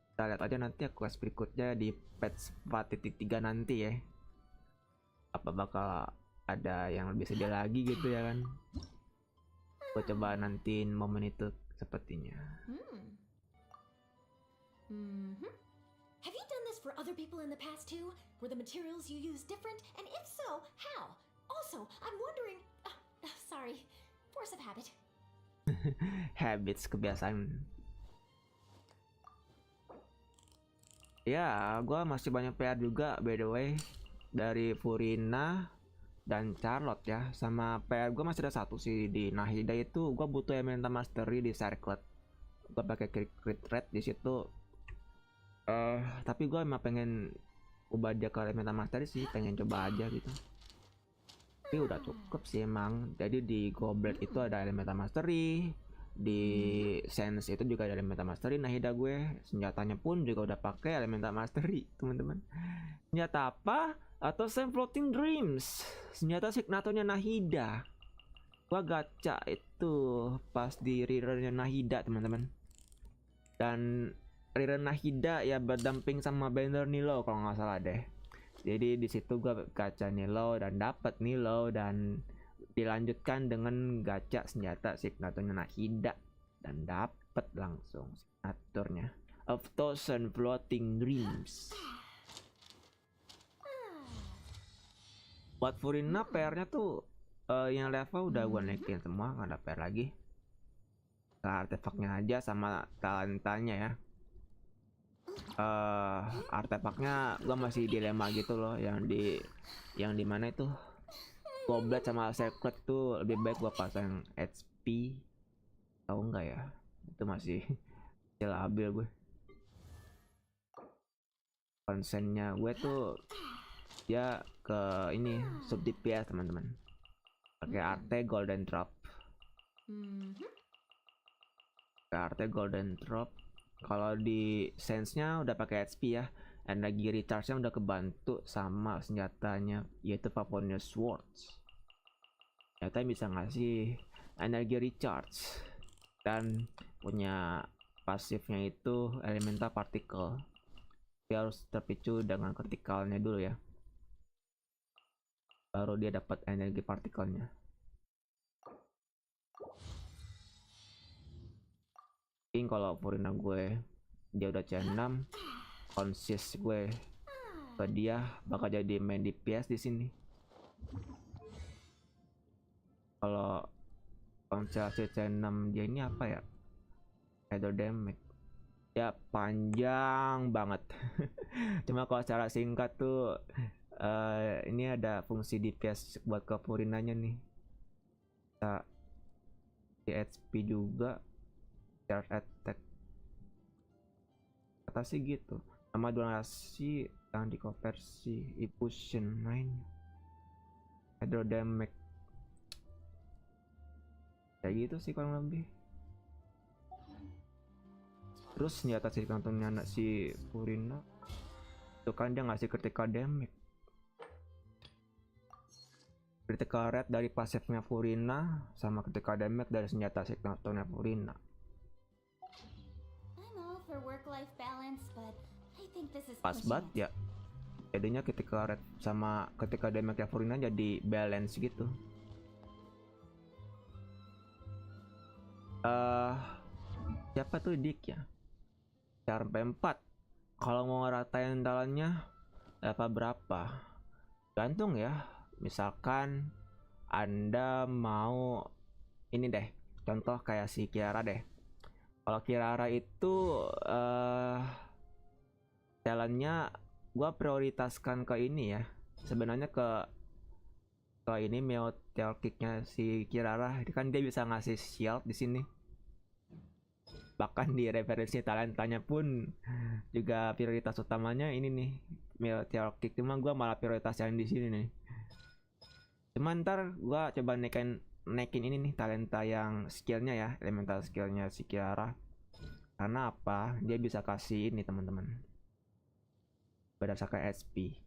kita lihat aja nanti ya quest berikutnya di patch 4.3 nanti ya. Apa bakal ada yang lebih sedih lagi gitu ya kan. Gue coba nantiin momen itu sepertinya. Have you done this for other people in the past too? Were the materials you use different? And if so, how? Also, I'm wondering... sorry, force of habit. Habits, kebiasaan. Ya, gue masih banyak PR juga by the way. Dari Furina, dan Charlotte ya. Sama PR gue masih ada satu sih di Nahida itu, gue butuh elemental mastery di circlet. Gue pakai crit rate di situ. Tapi gue emang pengen ubah dia ke elemental mastery sih, pengen coba aja gitu. Tapi udah cukup sih emang. Jadi di goblet itu ada elemental mastery, di sense itu juga ada elemental mastery. Nahida gue senjatanya pun juga udah pakai elemental mastery, teman-teman. Senjata apa? Atau Same Floating Dreams, senjata signaturnya Nahida. Gua gacha itu pas di rerunnya Nahida, teman-teman. Dan rerun Nahida ya berdamping sama banner Nilo kalau nggak salah deh. Jadi di situ gua gacha Nilo dan dapat Nilo, dan dilanjutkan dengan gacha senjata signaturnya Nahida dan dapat langsung signaturnya Of Thousand Floating Dreams. Buat Furina PR-nya tuh yang level udah gue naikin semua, nggak ada PR lagi. Nah, artefaknya aja sama talentanya ya. Artefaknya gue masih dilema gitu loh, yang di mana itu goblet sama secret tuh lebih baik gue pasang HP, tahu nggak ya? Itu masih labil gue. Konsennya gue tuh ya ke ini sub DPS, teman-teman. Pakai arte golden drop. Pakai arte golden drop. Kalau di sense-nya udah pakai HP ya. Energi recharge-nya udah kebantu sama senjatanya yaitu Paponius Swords. Ternyata bisa ngasih energi recharge dan punya pasifnya itu elemental particle. Dia harus terpicu dengan kritikalnya dulu ya, baru dia dapat energi partikelnya. Mungkin kalau Furina gue dia udah C6, konsis gue ke dia bakal jadi main DPS di sini. Kalau konsentrasi C6 dia ini apa ya? Header damage. Ya panjang banget. Cuma kalau secara singkat tuh ini ada fungsi DPS buat ke Furinanya nih. Bisa di HP juga, charge attack. Kata sih gitu. Sama durasi yang dikonversi infusion 9. Hydro damage. Kayak gitu sih kurang lebih. Terus senjata si kantongnya anak si Furina itu kan dia ngasih critical damage. Critical rate dari pasifnya Furina sama critical damage dari senjata si kantongnya Furina. Pas banget ya. Jadinya critical rate sama critical damage Furina jadi balance gitu. Siapa tuh Dik ya? CR4. Kalau mau ngeratain talentnya level berapa? Gantung ya. Misalkan Anda mau ini deh, contoh kayak si Kiara deh. Kalau Kiara itu talentnya gua prioritaskan ke ini ya. Sebenarnya ke ini meteor kicknya si Kirara, kan dia bisa ngasih shield di sini. Bahkan di referensi talentanya pun juga prioritas utamanya ini nih meteor kick. Cuma gue malah prioritas yang di sini nih. Cuman ntar gue coba naikin ini nih talenta yang skillnya ya, elemental skillnya si Kiara. Karena apa? Dia bisa kasih ini teman-teman, berdasarkan HP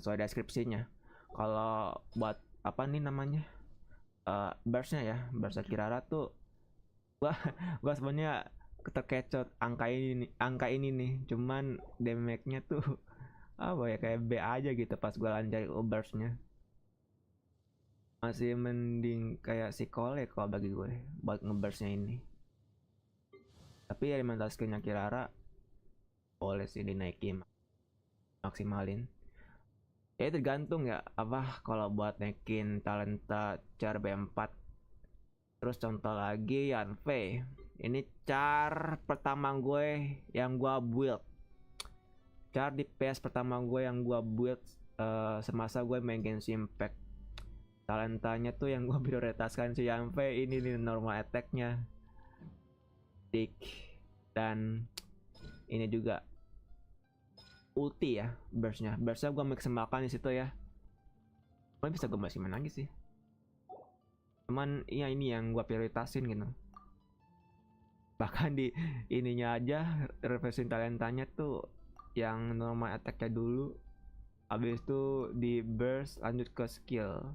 sesuai deskripsinya. Kalau buat apa nih namanya, burstnya ya, burst Kirara tuh gua sebenarnya terkecoh angka ini nih. Cuman damage-nya tuh apa ya, kayak B aja gitu pas gua lanjut burstnya. Masih mending kayak si Kole kalau bagi gue buat ngeburstnya ini. Tapi elemental skillnya Kirara boleh sih dinaikin, maksimalin. Ya tergantung ya, apa kalau buat naikin talenta char B4. Terus contoh lagi Yanfei. Ini char pertama gue yang gue build. Char di PS pertama gue yang gue build semasa gue main Genshin Impact. Talentanya tuh yang gue prioritaskan si Yanfei ini nih, normal attack-nya, stick, dan ini juga ulti ya, burst-nya gue maksimalkan di situ ya. Gue bisa gue masih menang sih, cuman ya ini yang gue prioritasin gitu. Bahkan di ininya aja refreshing talentanya tuh yang normal attack-nya dulu, habis itu di burst lanjut ke skill.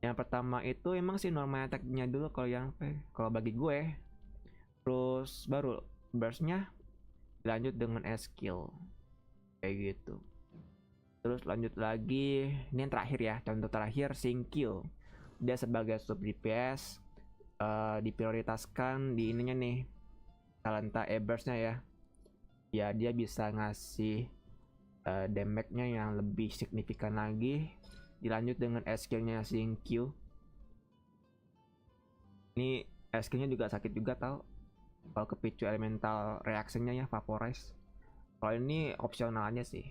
Yang pertama itu emang sih normal attack-nya dulu kalau yang kalau bagi gue, terus baru burst-nya lanjut dengan skill kayak gitu. Terus lanjut lagi, ini yang terakhir ya, contoh terakhir Q. Dia sebagai sub DPS, diprioritaskan di ininya nih, talenta burst-nya ya. Ya dia bisa ngasih damage-nya yang lebih signifikan lagi. Dilanjut dengan skill-nya Q. Ini skill-nya juga sakit juga tau, kalau kepicu elemental reaksinya ya, vaporize. Kalau ini opsionalnya sih,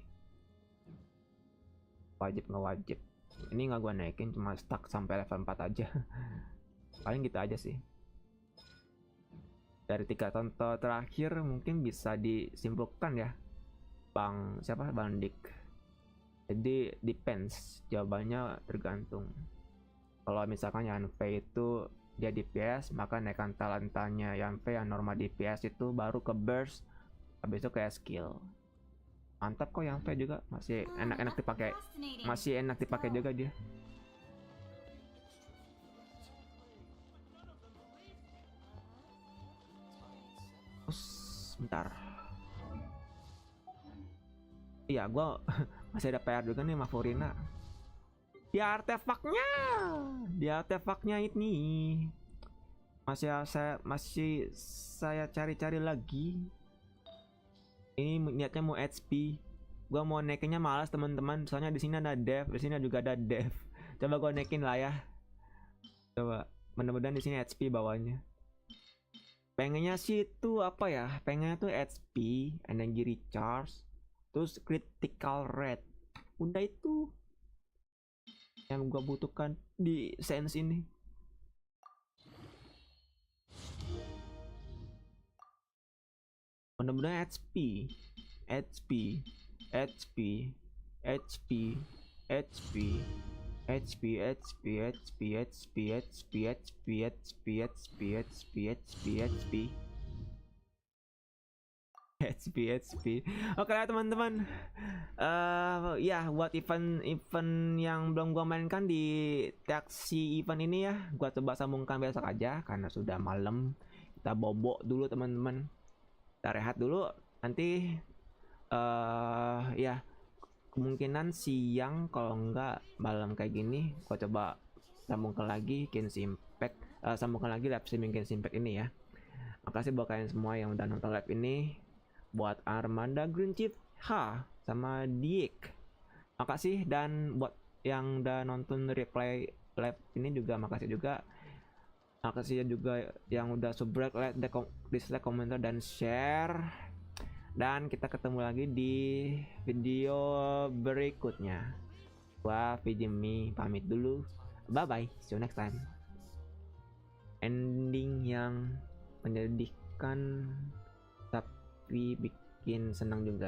wajib nggak wajib. Ini nggak gua naikin, cuma stuck sampai level 4 aja. Paling gitu aja sih. Dari 3 contoh terakhir mungkin bisa disimpulkan ya, Bang Dik. Jadi depends, jawabannya tergantung. Kalau misalkan Yanfei itu dia DPS, maka naikkan talentanya Yanfei yang normal DPS itu baru ke burst, habis itu ke skill. Mantap kok Yanfei juga, masih enak-enak dipakai, juga dia. Terus bentar. Iya, gua masih ada PR juga nih sama Furina. Di artefaknya ini masih saya cari-cari lagi. Ini niatnya mau HP. Gua mau naikinnya malas teman-teman, soalnya di sini ada dev, di sini juga ada dev. Coba gua naikin lah ya. Coba, mudah-mudahan di sini HP bawahnya. Pengennya sih itu apa ya? Pengennya tuh HP, energy recharge, terus critical rate. Udah itu yang gua butuhkan di sense ini. Mudah-mudahan HP, HP, HP, HP, HP, HP, HP, HP, HP, HP, HP, HP, HP, HP, HP, HP, HP. Oke lah teman-teman. Ya buat event yang belum gua mainkan di taksi event ini ya, gua coba sambungkan besok aja karena sudah malam. Kita bobok dulu teman-teman. Kita rehat dulu. Nanti ya kemungkinan siang kalau enggak malam kayak gini, gua coba sambungkan lagi Genshin Impact, sambungkan lagi live streaming Genshin Impact ini ya. Makasih buat kalian semua yang udah nonton live ini. Buat Armanda Green Chief sama Jika, makasih. Dan buat yang udah nonton replay live ini juga makasih juga. Makasih juga yang udah subscribe, like, dislike, komentar, dan share. Dan kita ketemu lagi di video berikutnya. Gua FiziMeds pamit dulu. Bye bye, see you next time. Ending yang menyedihkan tapi bikin senang juga.